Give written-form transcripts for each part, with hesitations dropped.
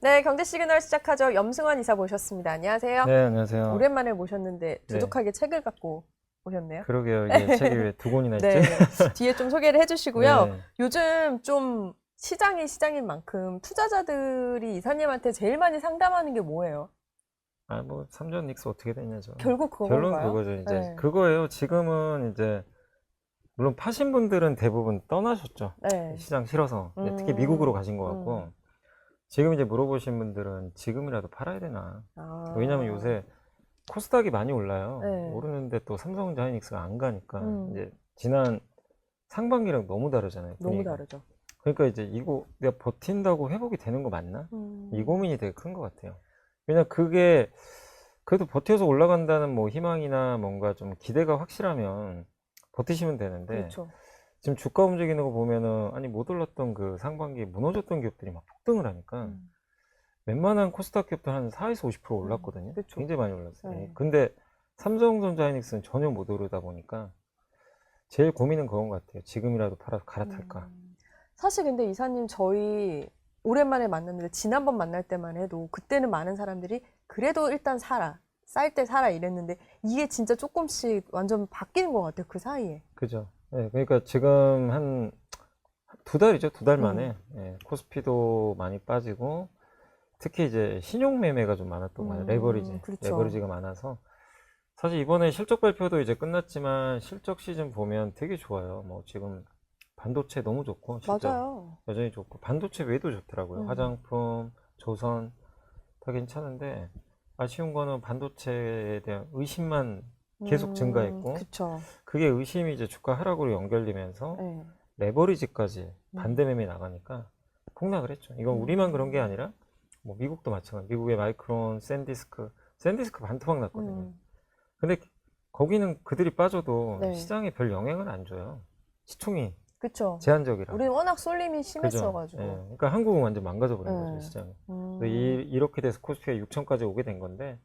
네, 경제 시그널 시작하죠. 염승환 이사 모셨습니다. 안녕하세요. 네, 안녕하세요. 오랜만에 모셨는데 두둑하게 책을 갖고 오셨네요. 그러게요. 이게 책이 왜 두 권이나 있지? 네, 뒤에 좀 소개를 해주시고요. 네. 요즘 좀 시장인 만큼 투자자들이 이사님한테 제일 많이 상담하는 게 뭐예요? 아, 뭐 삼전 닉스 어떻게 됐냐죠. 결국 결론 그건가요? 그거죠. 이제 네. 그거예요. 지금은 이제 물론 파신 분들은 대부분 떠나셨죠. 네. 시장 싫어서. 특히 미국으로 가신 것 같고. 지금 이제 물어보신 분들은 지금이라도 팔아야 되나. 아. 왜냐면 요새 코스닥이 많이 올라요. 네. 오르는데 또 삼성전자 하이닉스가 안 가니까 이제 지난 상반기랑 너무 다르잖아요. 너무 분위기가. 다르죠. 그러니까 이제 이거 내가 버틴다고 회복이 되는 거 맞나? 이 고민이 되게 큰 것 같아요. 왜냐 그게 그래도 버텨서 올라간다는 뭐 희망이나 뭔가 좀 기대가 확실하면 버티시면 되는데 그렇죠. 지금 주가 움직이는 거 보면은 아니 못 올랐던 그 상반기에 무너졌던 기업들이 막 폭등을 하니까 웬만한 코스닥 기업들 한 4에서 50% 올랐거든요. 그쵸. 굉장히 많이 올랐어요. 네. 근데 삼성전자 하이닉스는 전혀 못 오르다 보니까 제일 고민은 그건 것 같아요. 지금이라도 팔아서 갈아탈까. 사실 근데 이사님 저희 오랜만에 만났는데 지난번 만날 때만 해도 그때는 많은 사람들이 그래도 일단 사라. 쌀 때 사라 이랬는데 이게 진짜 조금씩 완전 바뀌는 것 같아요. 그 사이에. 그죠. 네, 그러니까 지금 한 두 달이죠. 두 달 만에 코스피도 많이 빠지고 특히 이제 신용 매매가 좀 많았던 거예요. 레버리지. 그렇죠. 레버리지가 많아서 사실 이번에 실적 발표도 이제 끝났지만 실적 시즌 보면 되게 좋아요. 뭐 지금 반도체 너무 좋고 실적 맞아요. 여전히 좋고 반도체 외도 좋더라고요. 화장품, 조선 다 괜찮은데 아쉬운 거는 반도체에 대한 의심만 계속 증가했고 그쵸. 그게 의심이 이제 주가 하락으로 연결되면서 네. 레버리지까지 반대 매매 나가니까 폭락을 했죠. 이건 우리만 그런 게 아니라 뭐 미국도 마찬가지. 미국의 마이크론, 샌디스크 반토막 났거든요. 근데 거기는 그들이 빠져도 네. 시장에 별 영향을 안 줘요. 시총이 그쵸. 제한적이라. 우리는 워낙 쏠림이 그죠? 심했어가지고. 예, 그러니까 한국은 완전 망가져버린 네. 거죠, 시장이. 음. 이렇게 돼서 코스피가 6천까지 오게 된 건데,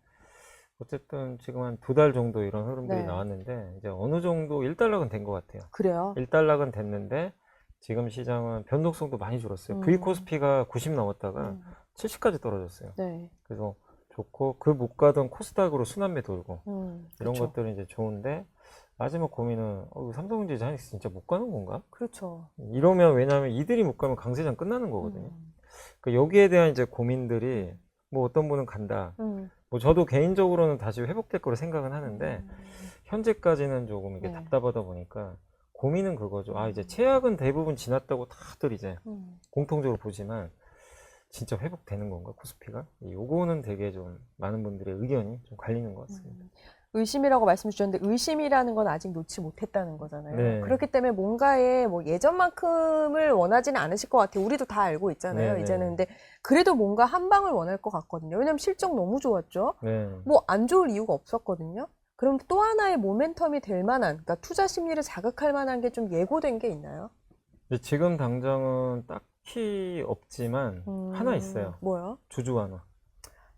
어쨌든 지금 한 두 달 정도 이런 흐름들이 네. 나왔는데, 이제 어느 정도 일단락은 된 것 같아요. 그래요? 일단락은 됐는데, 지금 시장은 변동성도 많이 줄었어요. V 코스피가 90 넘었다가 70까지 떨어졌어요. 네. 그래서 좋고, 그 못 가던 코스닥으로 순환매 돌고, 이런 그쵸. 것들은 이제 좋은데, 마지막 고민은, 삼성전자 하이닉스 진짜 못 가는 건가? 그렇죠. 이러면 왜냐면 이들이 못 가면 강세장 끝나는 거거든요. 그러니까 여기에 대한 이제 고민들이 뭐 어떤 분은 간다. 뭐 저도 개인적으로는 다시 회복될 거로 생각은 하는데 현재까지는 조금 이게 네. 답답하다 보니까 고민은 그거죠. 아 이제 최악은 대부분 지났다고 다들 이제 공통적으로 보지만 진짜 회복되는 건가 코스피가? 요거는 되게 좀 많은 분들의 의견이 좀 갈리는 것 같습니다. 의심이라고 말씀 주셨는데 의심이라는 건 아직 놓지 못했다는 거잖아요. 네. 그렇기 때문에 뭔가에 뭐 예전만큼을 원하지는 않으실 것 같아요. 우리도 다 알고 있잖아요. 네, 이제는. 네. 근데 그래도 뭔가 한 방을 원할 것 같거든요. 왜냐면 실적 너무 좋았죠. 네. 뭐 안 좋을 이유가 없었거든요. 그럼 또 하나의 모멘텀이 될 만한, 그러니까 투자 심리를 자극할 만한 게 좀 예고된 게 있나요? 근데 지금 당장은 딱히 없지만 하나 있어요. 뭐요? 주주 완화.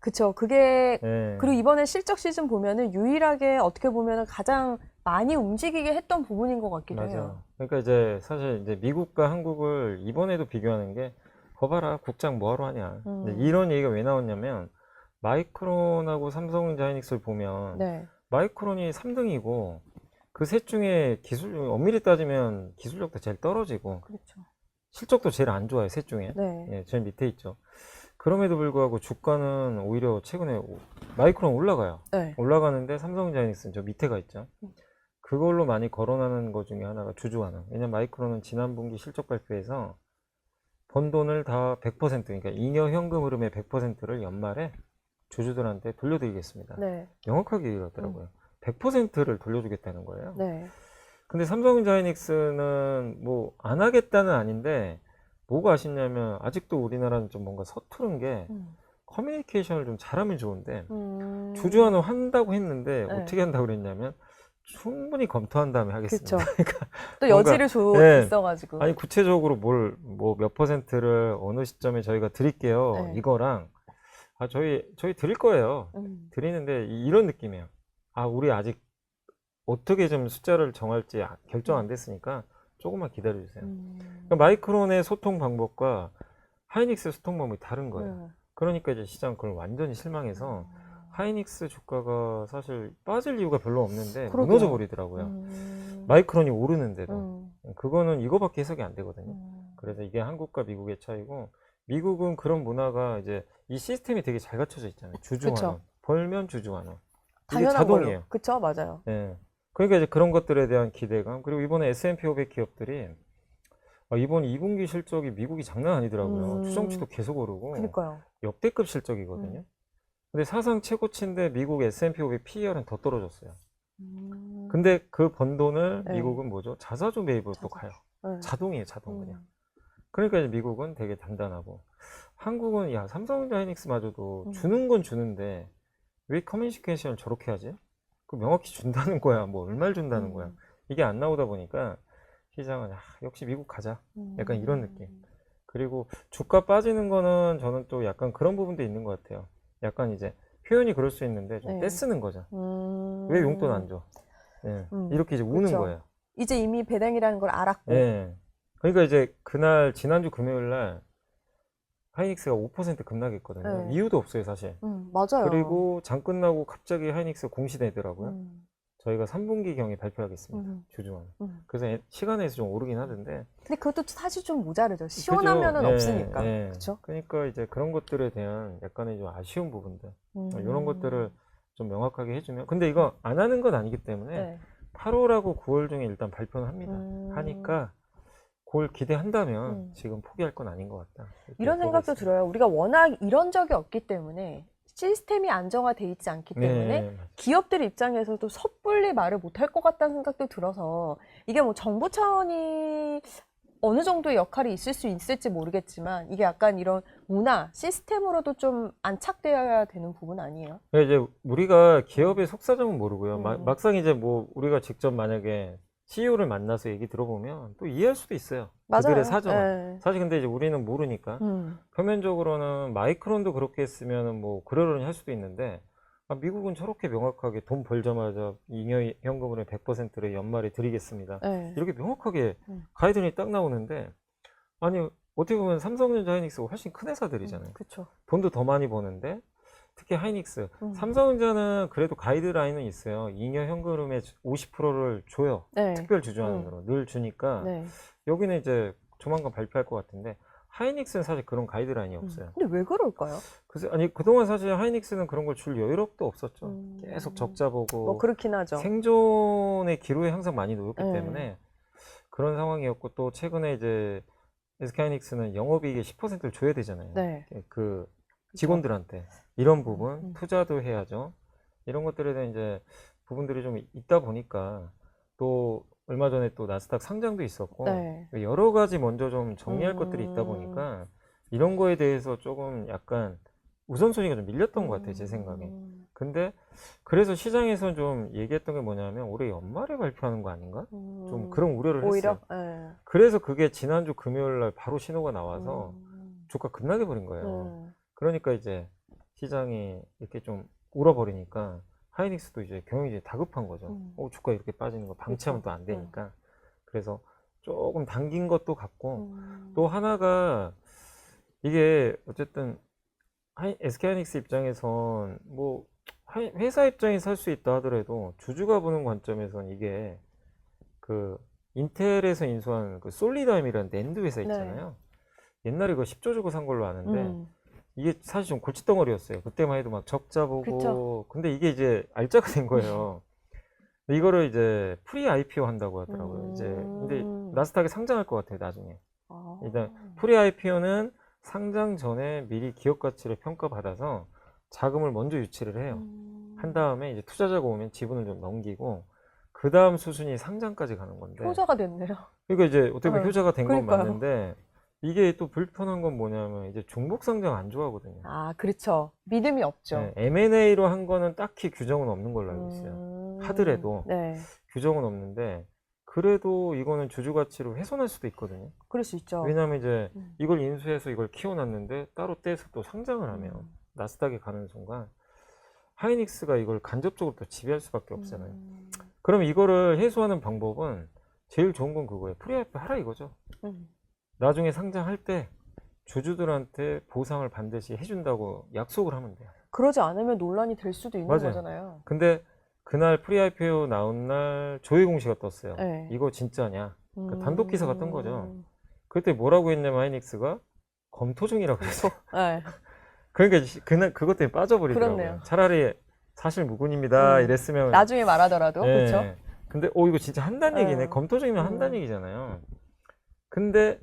그쵸. 그게 네. 그리고 이번에 실적 시즌 보면은 유일하게 어떻게 보면은 가장 많이 움직이게 했던 부분인 것 같기도 해요. 맞아요. 그러니까 이제 사실 이제 미국과 한국을 이번에도 비교하는 게 거봐라 국장 뭐하러 하냐. 이제 이런 얘기가 왜 나왔냐면 마이크론하고 삼성전자 하이닉스를 보면 네. 마이크론이 3등이고 그 셋 중에 기술 엄밀히 따지면 기술력도 제일 떨어지고 그렇죠. 실적도 제일 안 좋아요. 셋 중에. 네. 예, 제일 밑에 있죠. 그럼에도 불구하고 주가는 오히려 최근에 마이크론 올라가요. 네. 올라가는데 삼성전자 하이닉스는 저 밑에가 있죠. 그걸로 많이 거론하는 것 중에 하나가 주주 완화. 왜냐면 마이크론은 지난 분기 실적 발표에서 번 돈을 다 100%, 그러니까 잉여 현금 흐름의 100%를 연말에 주주들한테 돌려드리겠습니다. 네. 명확하게 얘기하더라고요. 100%를 돌려주겠다는 거예요. 네. 근데 삼성전자 하이닉스는 뭐 안 하겠다는 아닌데 뭐가 아쉽냐면 아직도 우리나라는 좀 뭔가 서투른 게 커뮤니케이션을 좀 잘하면 좋은데 주주 완화 한다고 했는데 네. 어떻게 한다고 그랬냐면 충분히 검토한 다음에 하겠습니다. 그쵸. 그러니까 또 뭔가, 여지를 네. 있어가지고. 아니 구체적으로 뭘 뭐 몇 퍼센트를 어느 시점에 저희가 드릴게요. 네. 이거랑 저희 드릴 거예요. 드리는데 이런 느낌이에요. 아 우리 아직 어떻게 좀 숫자를 정할지 결정 안 됐으니까 조금만 기다려 주세요. 그러니까 마이크론의 소통 방법과 하이닉스의 소통 방법이 다른 거예요. 그러니까 이제 시장 그걸 완전히 실망해서 하이닉스 주가가 사실 빠질 이유가 별로 없는데 그러게요. 무너져 버리더라고요. 마이크론이 오르는데도. 그거는 이거밖에 해석이 안 되거든요. 그래서 이게 한국과 미국의 차이고, 미국은 그런 문화가 이제 이 시스템이 되게 잘 갖춰져 있잖아요. 주주 그쵸. 환원. 벌면 주주 환원. 이게 당연한 자동이에요. 걸로. 그쵸, 맞아요. 예. 그러니까 이제 그런 것들에 대한 기대감. 그리고 이번에 S&P 500 기업들이 이번 2분기 실적이 미국이 장난 아니더라고요. 추정치도 계속 오르고 그니까요. 역대급 실적이거든요. 근데 사상 최고치인데 미국 S&P 500 PER은 더 떨어졌어요. 근데 그 번 돈을 네. 미국은 뭐죠? 자사주 매입으로 또 가요. 네. 자동이에요, 자동 그냥. 그러니까 이제 미국은 되게 단단하고, 한국은 야 삼성전자 하이닉스마저도 주는 건 주는데 왜 커뮤니케이션을 저렇게 하지? 그 명확히 준다는 거야. 뭐 얼마를 준다는 거야. 이게 안 나오다 보니까 시장은 역시 미국 가자. 약간 이런 느낌. 그리고 주가 빠지는 거는 저는 또 약간 그런 부분도 있는 것 같아요. 약간 이제 표현이 그럴 수 있는데 좀 네. 떼쓰는 거죠. 왜 용돈 안 줘? 예. 이렇게 이제 우는 그쵸. 거예요. 이제 이미 배당이라는 걸 알았고. 예. 그러니까 이제 그날 지난주 금요일 날 하이닉스가 5% 급락했거든요. 네. 이유도 없어요, 사실. 맞아요. 그리고 장 끝나고 갑자기 하이닉스가 공시되더라고요. 저희가 3분기 경에 발표하겠습니다. 주주원. 그래서 시간에서 좀 오르긴 하던데. 근데 그것도 사실 좀 모자르죠. 시원하면은 그죠? 없으니까. 예. 그쵸? 그러니까 이제 그런 것들에 대한 약간의 좀 아쉬운 부분들. 이런 것들을 좀 명확하게 해주면. 근데 이거 안 하는 건 아니기 때문에 네. 8월하고 9월 중에 일단 발표는 합니다. 하니까 그걸 기대한다면 지금 포기할 건 아닌 것 같다. 이런 보고 생각도 있습니다. 들어요. 우리가 워낙 이런 적이 없기 때문에, 시스템이 안정화돼 있지 않기 때문에 네. 기업들 입장에서도 섣불리 말을 못할 것 같다는 생각도 들어서, 이게 뭐 정부 차원이 어느 정도의 역할이 있을 수 있을지 모르겠지만, 이게 약간 이런 문화, 시스템으로도 좀 안착되어야 되는 부분 아니에요? 그러니까 이제 우리가 기업의 속사정은 모르고요. 음. 막상 이제 뭐 우리가 직접 만약에 CEO를 만나서 얘기 들어보면 또 이해할 수도 있어요. 맞아요. 그들의 사정은. 네. 사실 근데 이제 우리는 모르니까. 표면적으로는 마이크론도 그렇게 했으면 뭐 그러려니 할 수도 있는데, 미국은 저렇게 명확하게 돈 벌자마자 잉여 현금으로 100%를 연말에 드리겠습니다. 네. 이렇게 명확하게 가이드라인이 딱 나오는데, 아니 어떻게 보면 삼성전자 하이닉스가 훨씬 큰 회사들이잖아요. 그쵸. 돈도 더 많이 버는데, 특히 하이닉스, 삼성전자는 그래도 가이드라인은 있어요. 잉여 현금의 50%를 줘요. 네. 특별 주주환원으로 늘 주니까. 네. 여기는 이제 조만간 발표할 것 같은데, 하이닉스는 사실 그런 가이드라인이 없어요. 근데 왜 그럴까요? 그래서 아니 그동안 사실 하이닉스는 그런 걸 줄 여유롭도 없었죠. 계속 적자 보고 뭐 그렇긴 하죠. 생존의 기로에 항상 많이 놓였기 네. 때문에 그런 상황이었고, 또 최근에 이제 SK하이닉스는 영업이익의 10%를 줘야 되잖아요. 네. 그 직원들한테 이런 부분 투자도 해야죠. 이런 것들에 대한 이제 부분들이 좀 있다 보니까, 또 얼마 전에 또 나스닥 상장도 있었고, 네. 여러 가지 먼저 좀 정리할 것들이 있다 보니까 이런 거에 대해서 조금 약간 우선순위가 좀 밀렸던 것 같아요, 제 생각에. 근데 그래서 시장에서 좀 얘기했던 게 뭐냐면 올해 연말에 발표하는 거 아닌가? 좀 그런 우려를 오히려? 했어요. 네. 그래서 그게 지난주 금요일 날 바로 신호가 나와서 주가 급락해 버린 거예요. 그러니까 이제 시장이 이렇게 좀 울어버리니까 하이닉스도 이제 경영이 이제 다급한 거죠. 주가 이렇게 빠지는 거 방치하면 또 안 되니까. 그래서 조금 당긴 것도 같고, 또 하나가 이게 어쨌든 SK하이닉스 입장에선 뭐 회사 입장에서 살 수 있다 하더라도 주주가 보는 관점에선 이게 그 인텔에서 인수한 그 솔리다임이라는 낸드 회사 있잖아요. 옛날에 그거 10조 주고 산 걸로 아는데 이게 사실 좀 골칫덩어리였어요. 그때만 해도 막 적자 보고. 그쵸. 근데 이게 이제 알짜가 된 거예요. 근데 이거를 이제 프리 IPO 한다고 하더라고요. 이제 근데 나스닥에 상장할 것 같아요, 나중에. 일단 프리 IPO는 상장 전에 미리 기업 가치를 평가받아서 자금을 먼저 유치를 해요. 한 다음에 이제 투자자가 오면 지분을 좀 넘기고, 그 다음 수순이 상장까지 가는 건데. 효자가 됐네요. 그러니까 이제 어떻게 보면 효자가 된 건 그러니까요. 맞는데, 이게 또 불편한 건 뭐냐면 이제 중복 상장 안 좋아하거든요. 아, 그렇죠. 믿음이 없죠. 네, M&A로 한 거는 딱히 규정은 없는 걸로 알고 있어요. 하더라도 네. 규정은 없는데, 그래도 이거는 주주 가치를 훼손할 수도 있거든요. 그럴 수 있죠. 왜냐하면 이제 이걸 인수해서 이걸 키워놨는데 따로 떼서 또 상장을 하면 나스닥에 가는 순간 하이닉스가 이걸 간접적으로 또 지배할 수밖에 없잖아요. 그럼 이거를 해소하는 방법은 제일 좋은 건 그거예요. 프리아이피 하라 이거죠. 나중에 상장할 때 주주들한테 보상을 반드시 해준다고 약속을 하면 돼요. 그러지 않으면 논란이 될 수도 있는 맞아요. 거잖아요. 근데 그날 프리-IPO 나온 날 조회 공시가 떴어요. 네. 이거 진짜냐? 그러니까 단독 기사가 뜬 거죠. 그때 뭐라고 했냐면 하이닉스가 검토 중이라고 그랬어요. 네. 그러니까 그날 그것 때문에 빠져버리더라고요. 그렇네요. 차라리 사실 무근입니다 이랬으면 나중에 말하더라도 예. 그렇죠. 근데 이거 진짜 한다는 얘기네. 검토 중이면 한다는 얘기잖아요. 근데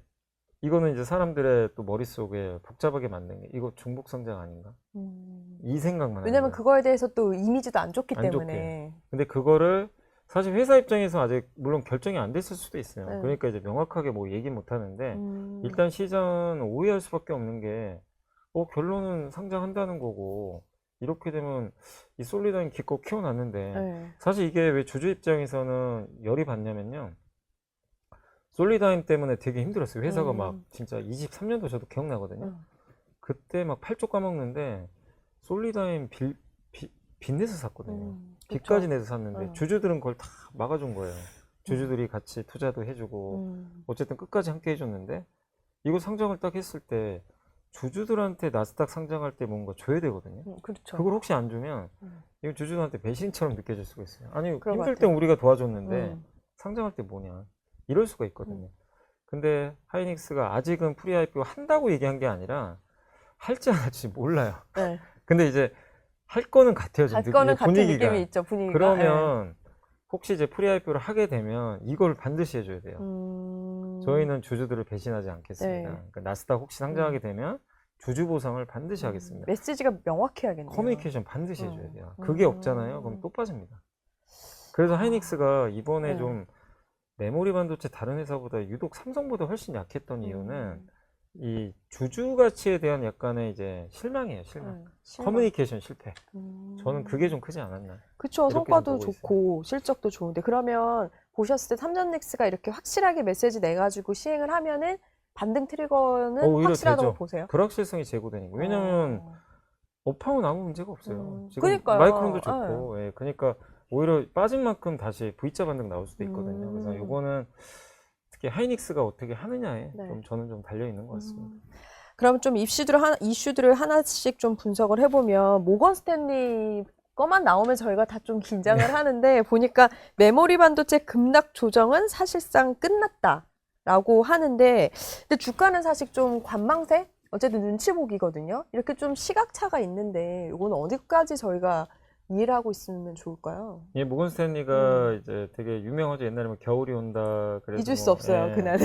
이거는 이제 사람들의 또 머릿속에 복잡하게 만든 게 이거 중복 성장 아닌가? 이 생각만 왜냐면 하는 거예요. 그거에 대해서 또 이미지도 안 좋기 안 때문에. 근데 그거를 사실 회사 입장에서 아직 물론 결정이 안 됐을 수도 있어요. 네. 그러니까 이제 명확하게 뭐 얘기 못 하는데 일단 시장은 오해할 수밖에 없는 게 결론은 상장한다는 거고 이렇게 되면 이 솔리다임 기껏 키워놨는데 네. 사실 이게 왜 주주 입장에서는 열이 받냐면요. 솔리다임 때문에 되게 힘들었어요. 회사가 막 진짜 23년도 저도 기억나거든요. 그때 막 8조 까먹는데 솔리다임 빚내서 샀거든요. 빚까지 내서 샀는데 주주들은 그걸 다 막아준 거예요. 주주들이 같이 투자도 해주고 어쨌든 끝까지 함께 해줬는데 이거 상장을 딱 했을 때 주주들한테 나스닥 상장할 때 뭔가 줘야 되거든요. 그렇죠. 그걸 혹시 안 주면 이거 주주들한테 배신처럼 느껴질 수가 있어요. 아니 그런 힘들 것 땐 우리가 도와줬는데 상장할 때 뭐냐 이럴 수가 있거든요. 근데 하이닉스가 아직은 프리-IPO 한다고 얘기한 게 아니라 할지 안 할지 몰라요. 네. 근데 이제 할 거는 같아요. 할 거는 같은 분위기가. 느낌이 있죠. 분위기가. 그러면 혹시 이제 프리-IPO를 하게 되면 이걸 반드시 해줘야 돼요. 저희는 주주들을 배신하지 않겠습니다. 네. 그러니까 나스닥 혹시 상장하게 되면 주주 보상을 반드시 하겠습니다. 메시지가 명확해야겠네요. 커뮤니케이션 반드시 해줘야 돼요. 그게 없잖아요. 그럼 또 빠집니다. 그래서 하이닉스가 이번에 네. 좀 메모리 반도체 다른 회사보다 유독 삼성보다 훨씬 약했던 이유는 이 주주 가치에 대한 약간의 이제 실망이에요. 실망. 커뮤니케이션 실패. 저는 그게 좀 크지 않았나. 그쵸. 이렇게 성과도 좀 보고 좋고 실적도 좋은데 그러면 보셨을 때 삼성넥스가 이렇게 확실하게 메시지 내가지고 시행을 하면은 반등 트리거는 오히려 확실하다고 되죠. 보세요? 불확실성이 제고되는 거예요. 왜냐면 업황은 아무 문제가 없어요. 지금 그러니까요. 마이크론도 좋고, 예, 그러니까 오히려 빠진 만큼 다시 V자 반등 나올 수도 있거든요. 그래서 이거는 특히 하이닉스가 어떻게 하느냐에 네. 좀 저는 좀 달려 있는 것 같습니다. 그럼 좀 이슈들을 하나씩 좀 분석을 해보면 모건 스탠리 거만 나오면 저희가 다 좀 긴장을 하는데 보니까 메모리 반도체 급락 조정은 사실상 끝났다라고 하는데 근데 주가는 사실 좀 관망세? 어쨌든 눈치 보기거든요. 이렇게 좀 시각차가 있는데 이건 어디까지 저희가 이해를 하고 있으면 좋을까요? 예, 모건 스탠리가 이제 되게 유명하죠. 옛날에 뭐 겨울이 온다 그래서 잊을 수 뭐, 없어요, 예, 그날에.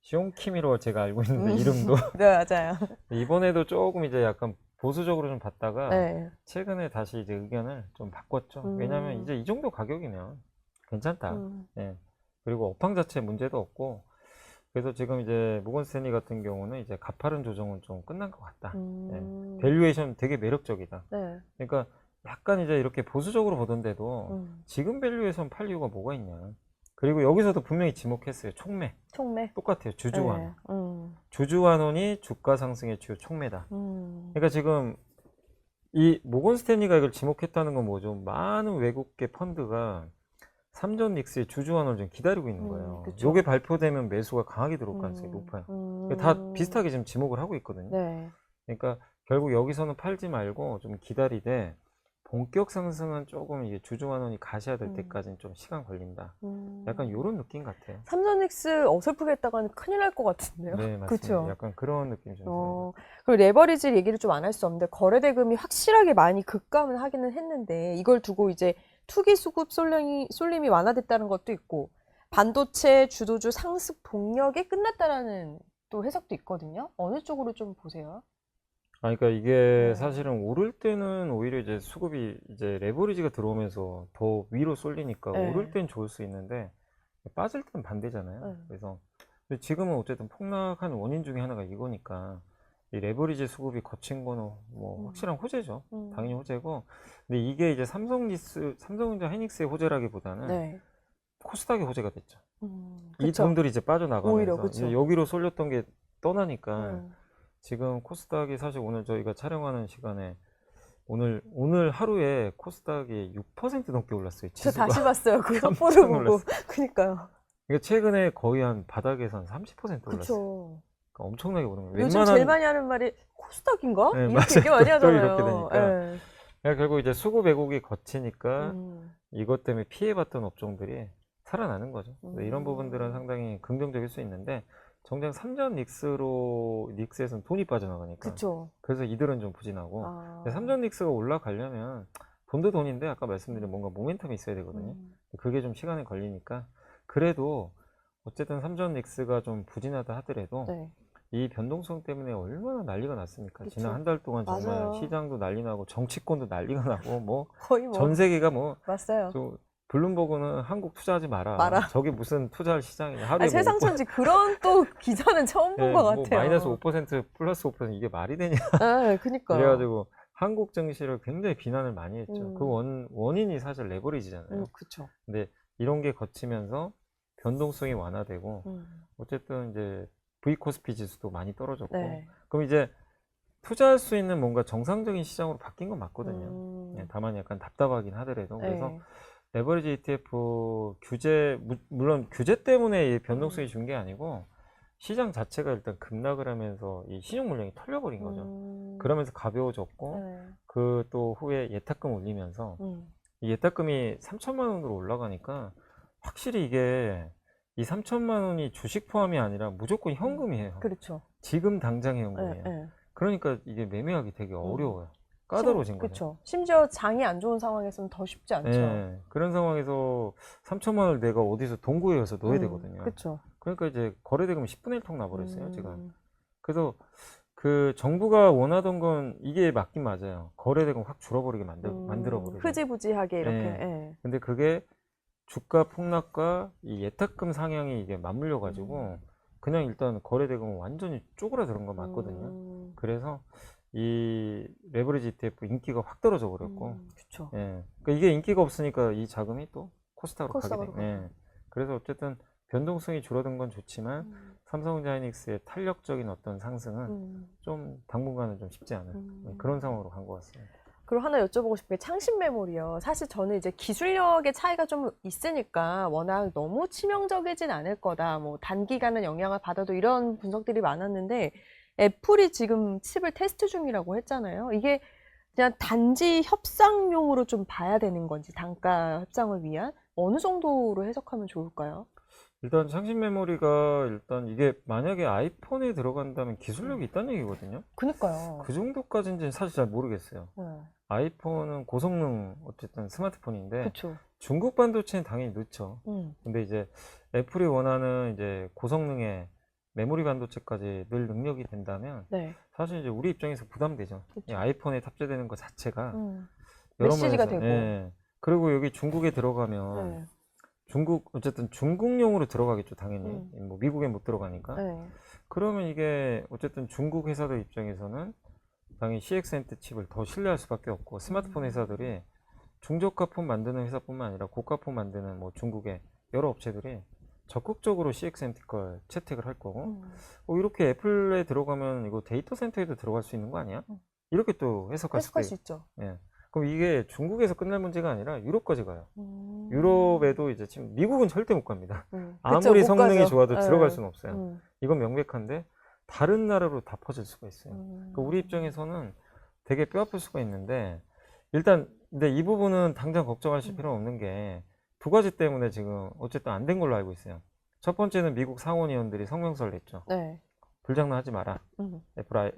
시온키미로 제가 알고 있는데 이름도 네, 맞아요. 이번에도 조금 이제 약간 보수적으로 좀 봤다가 네. 최근에 다시 이제 의견을 좀 바꿨죠. 왜냐면 이제 이 정도 가격이면 괜찮다. 예. 그리고 업황 자체 문제도 없고 그래서 지금 이제 모건 스탠리 같은 경우는 이제 가파른 조정은 좀 끝난 것 같다. 예. 밸류에이션 되게 매력적이다. 네. 그러니까 약간 이제 이렇게 보수적으로 보던데도 지금 밸류에선 팔 이유가 뭐가 있냐. 그리고 여기서도 분명히 지목했어요. 촉매. 똑같아요. 주주환원. 주주환원이 주가 상승의 주요 촉매다. 그러니까 지금 이 모건 스탠리가 이걸 지목했다는 건 뭐죠? 많은 외국계 펀드가 삼전 닉스의 주주환원을 좀 기다리고 있는 거예요. 그쵸. 요게 발표되면 매수가 강하게 들어올 가능성이 높아요. 다 비슷하게 지금 지목을 하고 있거든요. 네. 그러니까 결국 여기서는 팔지 말고 좀 기다리되 본격 상승은 조금 이게 주주환원이 가셔야 될 때까지는 좀 시간 걸린다. 약간 이런 느낌 같아요. 삼성넥스 어설프게 했다가는 큰일 날 것 같은데요. 네, 맞습니다. 그쵸? 약간 그런 느낌이 좀 들어요. 그리고 레버리지 얘기를 좀 안 할 수 없는데 거래 대금이 확실하게 많이 급감은 하기는 했는데 이걸 두고 이제 투기 수급 쏠림이 완화됐다는 것도 있고 반도체 주도주 상승 동력이 끝났다라는 또 해석도 있거든요. 어느 쪽으로 좀 보세요? 그러니까 이게 사실은 오를 때는 오히려 이제 수급이 이제 레버리지가 들어오면서 더 위로 쏠리니까 네. 오를 땐 좋을 수 있는데 빠질 땐 반대잖아요. 그래서 근데 지금은 어쨌든 폭락한 원인 중에 하나가 이거니까 이 레버리지 수급이 거친 거는 뭐 확실한 호재죠. 당연히 호재고. 근데 이게 이제 삼성전자 하이닉스의 호재라기보다는 네. 코스닥의 호재가 됐죠. 이 그쵸. 돈들이 이제 빠져나가면서 오히려 그쵸. 이제 여기로 쏠렸던 게 떠나니까 지금 코스닥이 사실 오늘 저희가 촬영하는 시간에 오늘 하루에 코스닥이 6% 넘게 올랐어요. 저 지수가. 다시 봤어요. 그 깜짝 속보를 보고. 놀랐어요. 그니까요. 이게 최근에 거의 한 바닥에서 한 30% 올랐어요. 그쵸. 그러니까 엄청나게 오른 거예요. 요즘 제일 많이 하는 말이 코스닥인가? 네, 이렇게 맞아요. 얘기 많이 또 하잖아요. 이렇게 되니까. 예. 그러니까 결국 이제 수급 왜곡이 거치니까 음, 이것 때문에 피해봤던 업종들이 살아나는 거죠. 그래서 이런 부분들은 음. 상당히 긍정적일 수 있는데 정작 삼전 닉스에서는 돈이 빠져나가니까 그쵸. 그래서 이들은 좀 부진하고 아, 근데 삼전 닉스가 올라가려면 돈도 돈인데 아까 말씀드린 뭔가 모멘텀이 있어야 되거든요. 음, 그게 좀 시간이 걸리니까 그래도 어쨌든 삼전 닉스가 좀 부진하다 하더라도 네. 이 변동성 때문에 얼마나 난리가 났습니까? 그쵸. 지난 한 달 동안 정말 맞아요. 시장도 난리 나고 정치권도 난리가 나고 뭐 거의 뭐, 전 세계가 뭐 맞아요. 저 블룸버그는 한국 투자하지 마라. 마라. 저게 무슨 투자할 시장이냐. 하루에 아니, 세상 천지 그런 또 기사는 처음 본 것 뭐 같아요. 마이너스 5% 플러스 5% 이게 말이 되냐. 네, 그니까. 그래가지고 한국 증시를 굉장히 비난을 많이 했죠. 그 음, 원인이 사실 레버리지잖아요. 그쵸. 근데 이런 게 거치면서 변동성이 완화되고 어쨌든 이제 V 코스피 지수도 많이 떨어졌고 네. 그럼 이제 투자할 수 있는 뭔가 정상적인 시장으로 바뀐 건 맞거든요. 음, 다만 약간 답답하긴 하더라도 그래서 네. 레버리지 ETF 규제 물론 규제 때문에 이 변동성이 준 게 아니고 시장 자체가 일단 급락을 하면서 이 신용 물량이 털려버린 거죠. 그러면서 가벼워졌고 네. 그 또 후에 예탁금 올리면서 이 예탁금이 3천만 원으로 올라가니까 확실히 이게 이 3천만 원이 주식 포함이 아니라 무조건 현금이에요. 그렇죠. 지금 당장의 네, 현금이에요. 네. 그러니까 이게 매매하기 되게 어려워요. 까다로워진 거죠. 그렇죠. 심지어 장이 안 좋은 상황에서는 더 쉽지 않죠. 네, 그런 상황에서 3천만 원을 내가 어디서 동구에서 넣어야 되거든요. 그렇죠. 그러니까 이제 거래대금이 10분의 1 통 나버렸어요, 지금. 그래서 그 정부가 원하던 건 이게 맞긴 맞아요. 거래대금 확 줄어버리게 만들어버리고. 흐지부지하게 이렇게. 네. 예. 근데 그게 주가 폭락과 이 예탁금 상향이 이게 맞물려가지고 그냥 일단 거래대금은 완전히 쪼그라드는 거 맞거든요. 그래서 이 레버리지 ETF 인기가 확 떨어져 버렸고, 그렇죠. 예. 그러니까 이게 인기가 없으니까 이 자금이 또 코스닥으로 가게 코스닥으로 돼. 예. 그래서 어쨌든 변동성이 줄어든 건 좋지만 삼성자이닉스의 탄력적인 어떤 상승은 좀 당분간은 좀 쉽지 않은 그런 상황으로 간 것 같습니다. 그리고 하나 여쭤보고 싶은 게 창신 메모리요. 사실 저는 이제 기술력의 차이가 좀 있으니까 워낙 너무 치명적이진 않을 거다. 뭐 단기간은 영향을 받아도 이런 분석들이 많았는데 애플이 지금 칩을 테스트 중이라고 했잖아요. 이게 그냥 단지 협상용으로 좀 봐야 되는 건지 단가 협상을 위한 어느 정도로 해석하면 좋을까요? 일단 창신 메모리가 일단 이게 만약에 아이폰에 들어간다면 기술력이 있다는 얘기거든요. 그니까요. 그 정도까지는 사실 잘 모르겠어요. 네. 아이폰은 고성능 어쨌든 스마트폰인데 그쵸. 중국 반도체는 당연히 늦죠. 근데 이제 애플이 원하는 이제 고성능의 메모리 반도체까지 늘 능력이 된다면 네. 사실 이제 우리 입장에서 부담되죠. 이 그쵸. 아이폰에 탑재되는 것 자체가 여러 메시지가 면에서, 되고. 예. 그리고 여기 중국에 들어가면 네. 중국 어쨌든 중국용으로 들어가겠죠, 당연히. 뭐 미국에 못 들어가니까. 네. 그러면 이게 어쨌든 중국 회사들 입장에서는 당연히 CXNT 칩을 더 신뢰할 수밖에 없고 스마트폰 회사들이 중저가 폰 만드는 회사뿐만 아니라 고가 폰 만드는 뭐 중국의 여러 업체들이 적극적으로 CXNT 걸 채택을 할 거고 이렇게 애플에 들어가면 이거 데이터 센터에도 들어갈 수 있는 거 아니야? 이렇게 또 해석할 수도 해석할 수 있죠. 예. 그럼 이게 중국에서 끝날 문제가 아니라 유럽까지 가요. 유럽에도 이제 지금 미국은 절대 못 갑니다. 아무리 그쵸, 못 성능이 가죠. 좋아도 네. 들어갈 수는 없어요. 이건 명백한데 다른 나라로 다 퍼질 수가 있어요. 그러니까 우리 입장에서는 되게 뼈아플 수가 있는데 일단 근데 이 부분은 당장 걱정하실 필요는 없는 게 두 가지 때문에 지금 어쨌든 안 된 걸로 알고 있어요. 첫 번째는 미국 상원의원들이 성명서를 냈죠. 네. 불장난 하지 마라.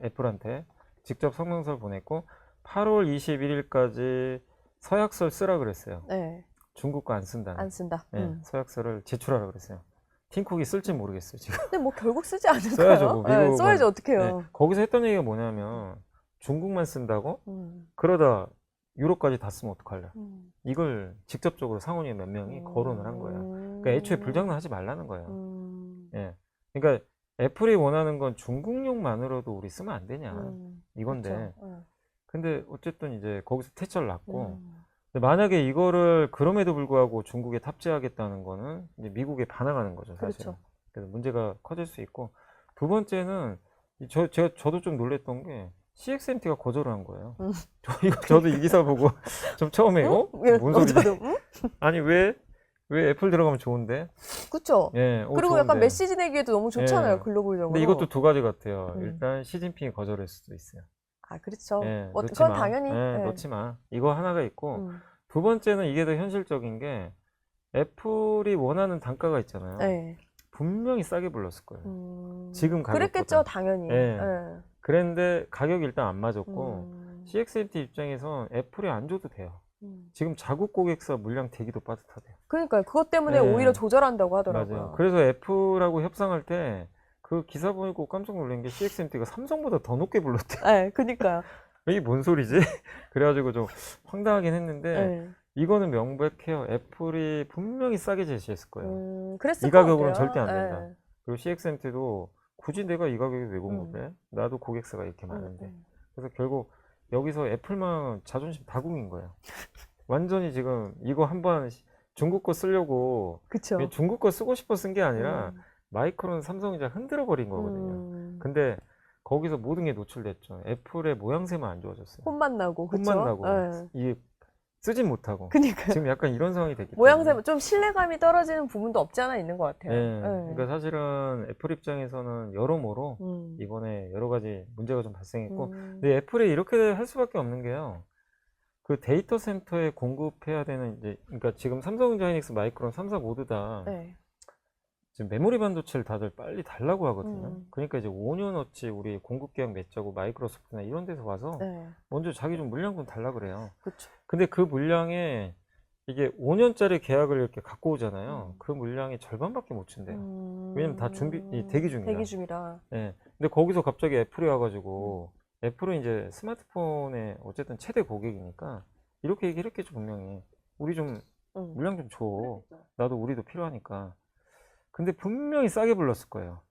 애플한테 직접 성명서를 보냈고 8월 21일까지 서약서를 쓰라 그랬어요. 네. 중국 거 안 쓴다는. 안 쓴다. 네, 서약서를 제출하라 그랬어요. 팀쿡이 쓸지 모르겠어요, 지금. 근데 뭐 결국 쓰지 않을까요? 써야죠, 뭐 네, 미국은. 써야지 어떡해요. 네, 거기서 했던 얘기가 뭐냐면 중국만 쓴다고? 그러다 유럽까지 다 쓰면 어떡할래? 이걸 직접적으로 상원의원 몇 명이 거론을 한 거예요. 그러니까 애초에 불장난 하지 말라는 거예요. 예. 그러니까 애플이 원하는 건 중국용만으로도 우리 쓰면 안 되냐 이건데 그렇죠. 근데 어쨌든 이제 거기서 퇴짜를 났고 근데 만약에 이거를 그럼에도 불구하고 중국에 탑재하겠다는 거는 이제 미국에 반항하는 거죠, 사실은. 그렇죠. 그래서 문제가 커질 수 있고 두 번째는 저도 좀 놀랬던 게 CXNT가 거절을 한 거예요. 저도 이 기사 보고 좀 처음에 뭔 소리지? 아니 왜 왜 애플 들어가면 좋은데? 그쵸? 예, 그리고 약간 좋은데. 메시지 내기에도 너무 좋잖아요, 예. 글로벌적으로. 근데 이것도 두 가지 같아요. 음. 일단 시진핑이 거절할 수도 있어요. 아, 그렇죠. 예, 뭐, 넣지 그건 마. 당연히. 예, 예. 넣지 마. 이거 하나가 있고, 음. 두 번째는 이게 더 현실적인 게, 애플이 원하는 단가가 있잖아요. 네. 분명히 싸게 불렀을 거예요. 지금 그랬겠죠, 가격보다. 당연히. 예. 예. 그랬는데 가격이 일단 안 맞았고, 음. CXMT 입장에선 애플이 안 줘도 돼요. 음. 지금 자국 고객사 물량 대기도 빠듯하대요. 그러니까요. 그것 때문에 네. 오히려 조절한다고 하더라고요. 맞아요. 그래서 애플하고 협상할 때 그 기사 보고 깜짝 놀란 게 CXMT가 삼성보다 더 높게 불렀대. 네, 그니까요. 이게 뭔 소리지? 그래가지고 좀 황당하긴 했는데 네. 이거는 명백해요. 애플이 분명히 싸게 제시했을 거예요. 그랬을 이 것 가격으로는 같아요. 절대 안 된다. 네. 그리고 CXMT도 굳이 내가 이 가격에 왜 공급해? 나도 고객사가 이렇게 많은데. 그래서 결국 여기서 애플만 자존심 다궁인 거예요. 완전히 지금 이거 한번 중국 거 쓰려고 그쵸. 중국 거 쓰고 싶어 쓴 게 아니라 마이크론 삼성이자 흔들어 버린 거거든요. 근데 거기서 모든 게 노출됐죠. 애플의 모양새만 안 좋아졌어요. 혼만 나고, 그쵸? 혼만 나고 네. 이게 쓰진 못하고. 그니까요. 지금 약간 이런 상황이 됐기 때문에. 모양새 좀 신뢰감이 떨어지는 부분도 없지 않아 있는 것 같아요. 네. 네. 그러니까 사실은 애플 입장에서는 여러모로 이번에 여러 가지 문제가 좀 발생했고, 근데 애플이 이렇게 할 수밖에 없는 게요. 그 데이터 센터에 공급해야 되는 이제, 그러니까 지금 삼성전자, 하이닉스, 마이크론 3사 모두 다 네. 지금 메모리 반도체를 다들 빨리 달라고 하거든요. 그러니까 이제 5년어치 우리 공급 계약 맺자고 마이크로소프트나 이런 데서 와서 네. 먼저 자기 좀 물량 좀 달라 그래요. 그쵸. 근데 그 물량에 이게 5년짜리 계약을 이렇게 갖고 오잖아요. 그 물량의 절반밖에 못 준대요. 왜냐면 다 대기 중이라. 대기 중이라. 네. 근데 거기서 갑자기 애플이 와가지고 애플은 이제 스마트폰의 어쨌든 최대 고객이니까 이렇게 얘기했겠죠, 분명히. 우리 좀 물량 좀 줘. 나도 우리도 필요하니까. 근데 분명히 싸게 불렀을 거예요,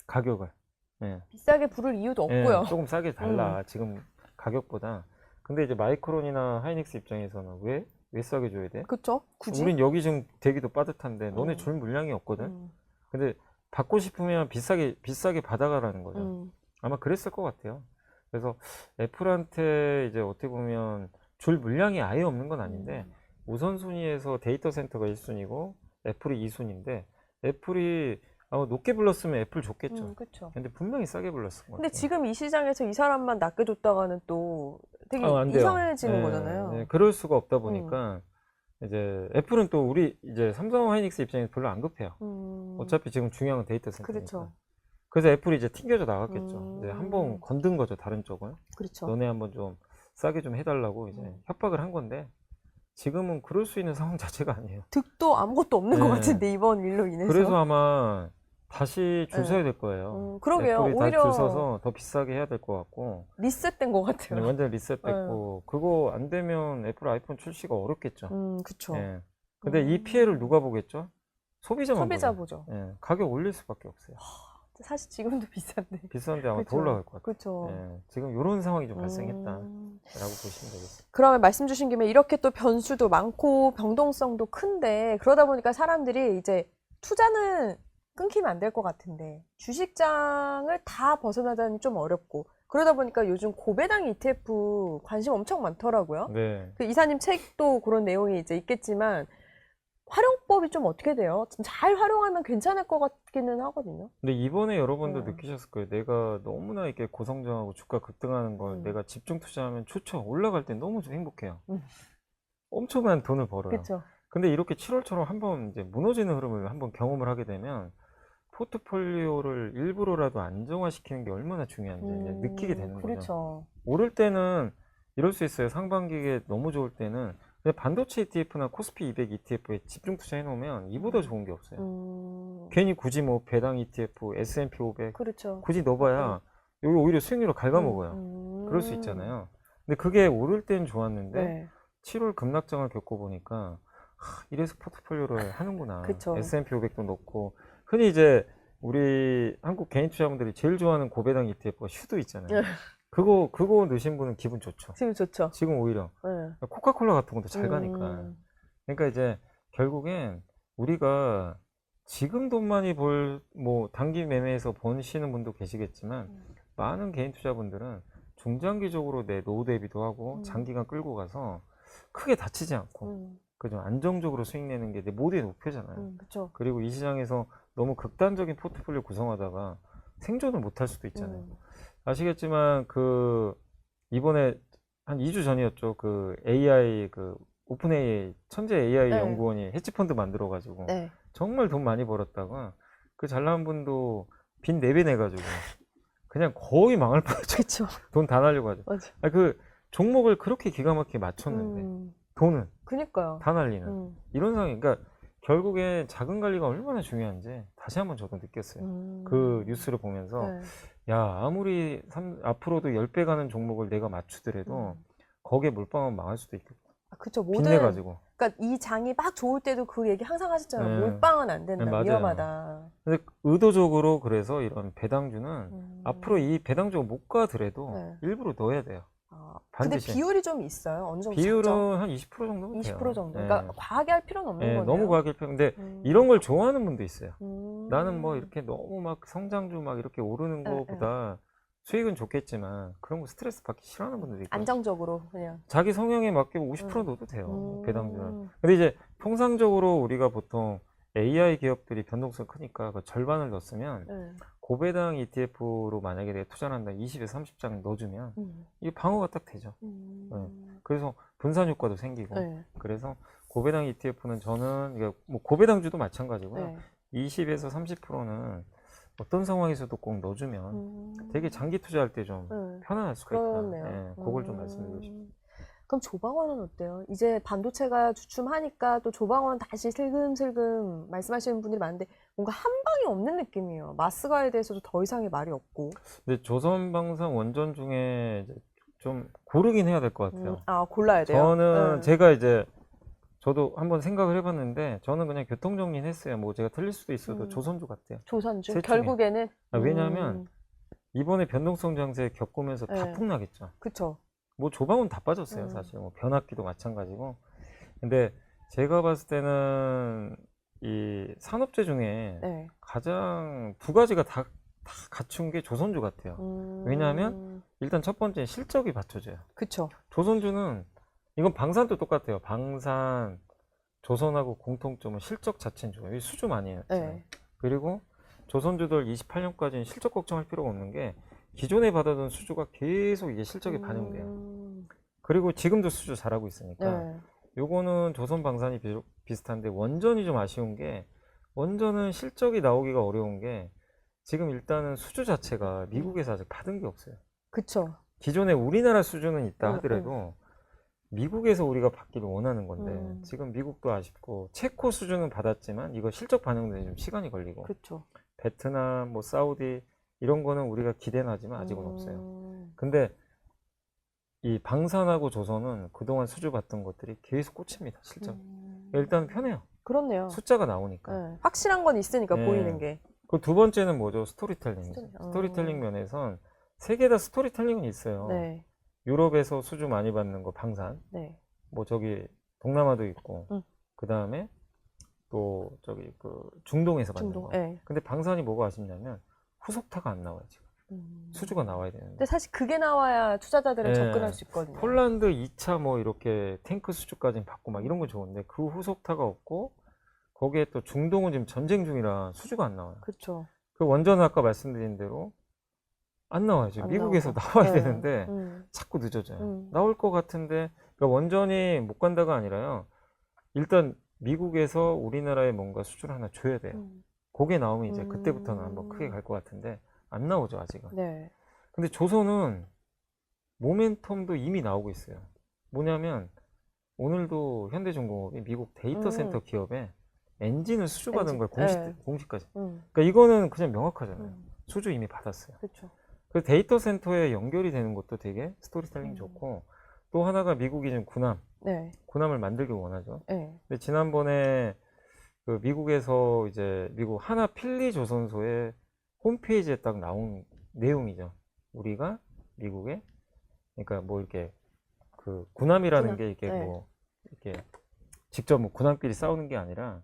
가격을. 네. 비싸게 부를 이유도 네, 없고요. 조금 싸게 달라, 지금 가격보다. 근데 이제 마이크론이나 하이닉스 입장에서는 왜 싸게 줘야 돼? 그쵸? 굳이? 우린 여기 지금 대기도 빠듯한데 너네 줄 물량이 없거든. 근데 받고 싶으면 비싸게 받아가라는 거죠. 아마 그랬을 것 같아요. 그래서 애플한테 이제 어떻게 보면 줄 물량이 아예 없는 건 아닌데 우선순위에서 데이터 센터가 1순위고 애플이 2순위인데 애플이 아마 높게 불렀으면 애플 좋겠죠. 그쵸. 근데 분명히 싸게 불렀을 것 근데 같아요. 지금 이 시장에서 이 사람만 낮게 줬다가는 또 되게 안 돼요. 이상해지는 네, 거잖아요. 네, 그럴 수가 없다 보니까 이제 애플은 또 우리 이제 삼성 하이닉스 입장에서 별로 안 급해요. 어차피 지금 중요한 건 데이터 센터니까. 그렇죠. 그래서 애플이 이제 튕겨져 나갔겠죠. 이제 한번 건든 거죠, 다른 쪽은. 그렇죠. 너네 한번 좀 싸게 좀 해달라고 이제 협박을 한 건데 지금은 그럴 수 있는 상황 자체가 아니에요. 득도 아무것도 없는 것 네. 같은데 이번 일로 인해서. 그래서 아마 다시 줄 네. 서야 될 거예요. 그러게요. 애플이 오히려 다시 줄 서서 더 비싸게 해야 될 것 같고. 리셋된 것 같아요. 네, 완전 리셋됐고 그거 안 되면 애플 아이폰 출시가 어렵겠죠. 그쵸. 예. 근데 이 피해를 누가 보겠죠? 소비자만 소비자 보죠. 보죠. 예. 가격 올릴 수밖에 없어요. 사실 지금도 비싼데. 비싼데 아마 그쵸. 더 올라갈 것 같아요. 그렇죠. 예. 지금 이런 상황이 좀 발생했다라고 보시면 되겠습니다. 그러면 말씀 주신 김에 이렇게 또 변수도 많고 변동성도 큰데 그러다 보니까 사람들이 이제 투자는 끊기면 안 될 것 같은데 주식장을 다 벗어나자니 좀 어렵고 그러다 보니까 요즘 고배당 ETF 관심 엄청 많더라고요. 네. 그 이사님 책도 그런 내용이 이제 있겠지만 활용법이 좀 어떻게 돼요? 좀 잘 활용하면 괜찮을 것 같기는 하거든요. 근데 이번에 여러분도 네. 느끼셨을 거예요. 내가 너무나 이렇게 고성장하고 주가 급등하는 걸 내가 집중 투자하면 좋죠. 올라갈 땐 너무 좀 행복해요. 엄청난 돈을 벌어요. 그렇죠. 근데 이렇게 7월처럼 한번 이제 무너지는 흐름을 한번 경험을 하게 되면 포트폴리오를 일부러라도 안정화시키는 게 얼마나 중요한지 이제 느끼게 되는 거죠. 그렇죠. 오를 때는 이럴 수 있어요. 상반기에 너무 좋을 때는 근데 반도체 ETF나 코스피 200 ETF에 집중 투자해 놓으면 이보다 좋은 게 없어요. 괜히 굳이 뭐 배당 ETF, S&P 500 그렇죠. 굳이 넣어봐야 여기 오히려 수익률을 갉아먹어요. 그럴 수 있잖아요. 근데 그게 오를 땐 좋았는데 네. 7월 급락장을 겪어보니까 이래서 포트폴리오를 하는구나. 그쵸. S&P 500도 넣고 흔히 이제 우리 한국 개인 투자자분들이 제일 좋아하는 고배당 ETF가 슈도 있잖아요. 그거 넣으신 분은 기분 좋죠. 지금 좋죠. 지금 오히려 네. 코카콜라 같은 것도 잘 가니까. 그러니까 이제 결국엔 우리가 지금 돈 많이 뭐 단기 매매에서 버시는 분도 계시겠지만 많은 개인 투자분들은 중장기적으로 내 노후 대비도 하고 장기간 끌고 가서 크게 다치지 않고 그 좀 안정적으로 수익 내는 게 내 모두의 목표잖아요. 그쵸. 그리고 이 시장에서 너무 극단적인 포트폴리오 구성하다가 생존을 못 할 수도 있잖아요. 아시겠지만 그 이번에 한 2주 전이었죠. 그 AI 그 오픈 AI 천재 AI 네. 연구원이 헤지펀드 만들어 가지고 네. 정말 돈 많이 벌었다가 그 잘나은 분도 빚 4배 내가지고 그냥 거의 망할 뻔했죠. 그쵸. 돈 다 날리고 하죠. 맞아. 아, 그 종목을 그렇게 기가 막히게 맞췄는데 돈은 그니까요. 다 날리는 이런 상황이. 그러니까 결국에 자금 관리가 얼마나 중요한지 다시 한번 저도 느꼈어요. 그 뉴스를 보면서 네. 야, 아무리 앞으로도 10배 가는 종목을 내가 맞추더라도 거기에 몰빵하면 망할 수도 있겠고. 그쵸. 빚내가지고. 그러니까 이 장이 막 좋을 때도 그 얘기 항상 하셨잖아요. 네. 몰빵은 안 된다. 네, 맞아요. 위험하다. 근데 의도적으로 그래서 이런 배당주는 앞으로 이 배당주가 못 가더라도 네. 일부러 넣어야 돼요. 근데 반드시. 비율이 좀 있어요. 어느 정도 비율은 적정? 한 20% 정도면 돼요. 20% 정도. 네. 그러니까 과하게 할 필요는 없는 네, 거네요. 너무 과하게 필요. 근데 이런 걸 좋아하는 분도 있어요. 나는 뭐 이렇게 너무 막 성장주 막 이렇게 오르는 네, 거보다 수익은 좋겠지만 그런 거 스트레스 받기 싫어하는 분들도 있고. 안정적으로 그냥. 자기 성향에 맞게 50% 넣어도 돼요. 배당주는. 근데 이제 통상적으로 우리가 보통 AI 기업들이 변동성이 크니까 그 절반을 넣었으면 고배당 ETF로 만약에 내가 투자를 한다 20에서 30장 넣어주면 이게 방어가 딱 되죠. 네. 그래서 분산 효과도 생기고. 그래서 고배당 ETF는 저는 이게 뭐 고배당주도 마찬가지고요. 20에서 30%는 어떤 상황에서도 꼭 넣어주면 되게 장기 투자할 때 좀 편안할 수가 그렇네요. 있다. 네, 그걸 좀 말씀드리고 싶습니다. 그럼 조방원은 어때요? 이제 반도체가 주춤하니까 또 조방원 다시 슬금슬금 말씀하시는 분들이 많은데 뭔가 한 방이 없는 느낌이에요. 마스가에 대해서도 더 이상의 말이 없고. 근데 조선방산 원전 중에 이제 좀 고르긴 해야 될 것 같아요. 골라야 돼요? 저는 제가 이제 저도 한번 생각을 해봤는데 저는 그냥 교통정리는 했어요. 뭐 제가 틀릴 수도 있어도 조선주 같아요. 조선주? 셋 중에. 결국에는? 왜냐하면 이번에 변동성 장세 겪으면서 다 폭락했죠. 그쵸. 뭐 조방은 다 빠졌어요. 사실 뭐 변압기도 마찬가지고. 근데 제가 봤을 때는 이 산업재 중에 가장 두 가지가 다 갖춘 게 조선주 같아요. 왜냐하면 일단 첫 번째 실적이 받쳐져요. 그쵸. 조선주는 이건 방산도 똑같아요. 방산, 조선하고 공통점은 실적 자체는 좋아요. 이 수주 많이 해요. 그리고 조선주들 28년까지는 실적 걱정할 필요가 없는 게 기존에 받아던 수주가 계속 이게 실적에 반영돼요. 그리고 지금도 수주 잘하고 있으니까 요거는 조선 방산이 비슷한데 원전이 좀 아쉬운 게 원전은 실적이 나오기가 어려운 게 지금 일단은 수주 자체가 미국에서 아직 받은 게 없어요. 그쵸. 기존에 우리나라 수주는 있다 하더라도 미국에서 우리가 받기를 원하는 건데 지금 미국도 아쉽고 체코 수주는 받았지만 이거 실적 반영되는 좀 시간이 걸리고 그쵸. 베트남, 뭐 사우디 이런 거는 우리가 기대는 하지만 아직은 없어요. 근데 이 방산하고 조선은 그동안 수주 받던 것들이 계속 꽂힙니다. 실적. 일단 편해요. 그렇네요. 숫자가 나오니까. 확실한 건 있으니까 보이는 게. 그 두 번째는 뭐죠? 스토리텔링이죠. 스토리텔링 면에선 세 개 다 스토리텔링은 있어요. 유럽에서 수주 많이 받는 거 방산. 뭐 저기 동남아도 있고. 그 다음에 또 저기 그 중동에서 받는 거. 근데 방산이 뭐가 아쉽냐면 후속타가 안 나와요 지금. 수주가 나와야 되는데. 근데 사실 그게 나와야 투자자들은 접근할 수 있거든요. 폴란드 2차 뭐 이렇게 탱크 수주까지 받고 막 이런 건 좋은데 그 후속타가 없고 거기에 또 중동은 지금 전쟁 중이라 수주가 안 나와요. 그렇죠. 그 원전은 아까 말씀드린 대로 안 나와요. 지금 미국에서 나와야 되는데 자꾸 늦어져요. 나올 것 같은데 그러니까 원전이 못 간다가 아니라요. 일단 미국에서 우리나라에 뭔가 수주를 하나 줘야 돼요. 그게 나오면 이제 그때부터는 한번 크게 갈 것 같은데 안 나오죠 아직은. 근데 조선은 모멘텀도 이미 나오고 있어요. 뭐냐면 오늘도 현대중공업이 미국 데이터 센터 기업에 엔진을 수주받은 걸 공식까지. 그러니까 이거는 그냥 명확하잖아요. 수주 이미 받았어요. 그렇죠. 그 데이터 센터에 연결이 되는 것도 되게 스토리텔링 좋고 또 하나가 미국이 지금 군함을 만들길 원하죠. 근데 지난번에 그 미국에서 이제 미국 하나 필리 조선소의 홈페이지에 딱 나온 내용이죠. 우리가 미국에 그러니까 뭐 이렇게 그 군함이라는 게 이게 뭐 이렇게 직접 뭐 군함끼리 싸우는 게 아니라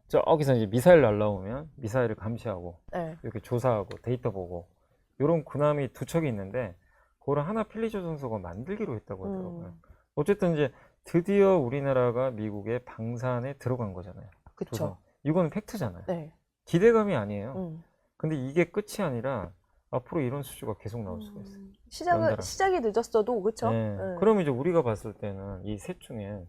저기서 이제 미사일 날라오면 미사일을 감시하고 이렇게 조사하고 데이터 보고 이런 군함이 두 척이 있는데 그걸 하나 필리 조선소가 만들기로 했다고 하더라고요. 어쨌든 이제 드디어 우리나라가 미국의 방산에 들어간 거잖아요. 그쵸. 조선. 이거는 팩트잖아요. 네. 기대감이 아니에요. 음. 근데 이게 끝이 아니라 앞으로 이런 수주가 계속 나올 수가 있어요. 연달아. 시작이 늦었어도, 그쵸? 네. 그러면 이제 우리가 봤을 때는 이 셋 중에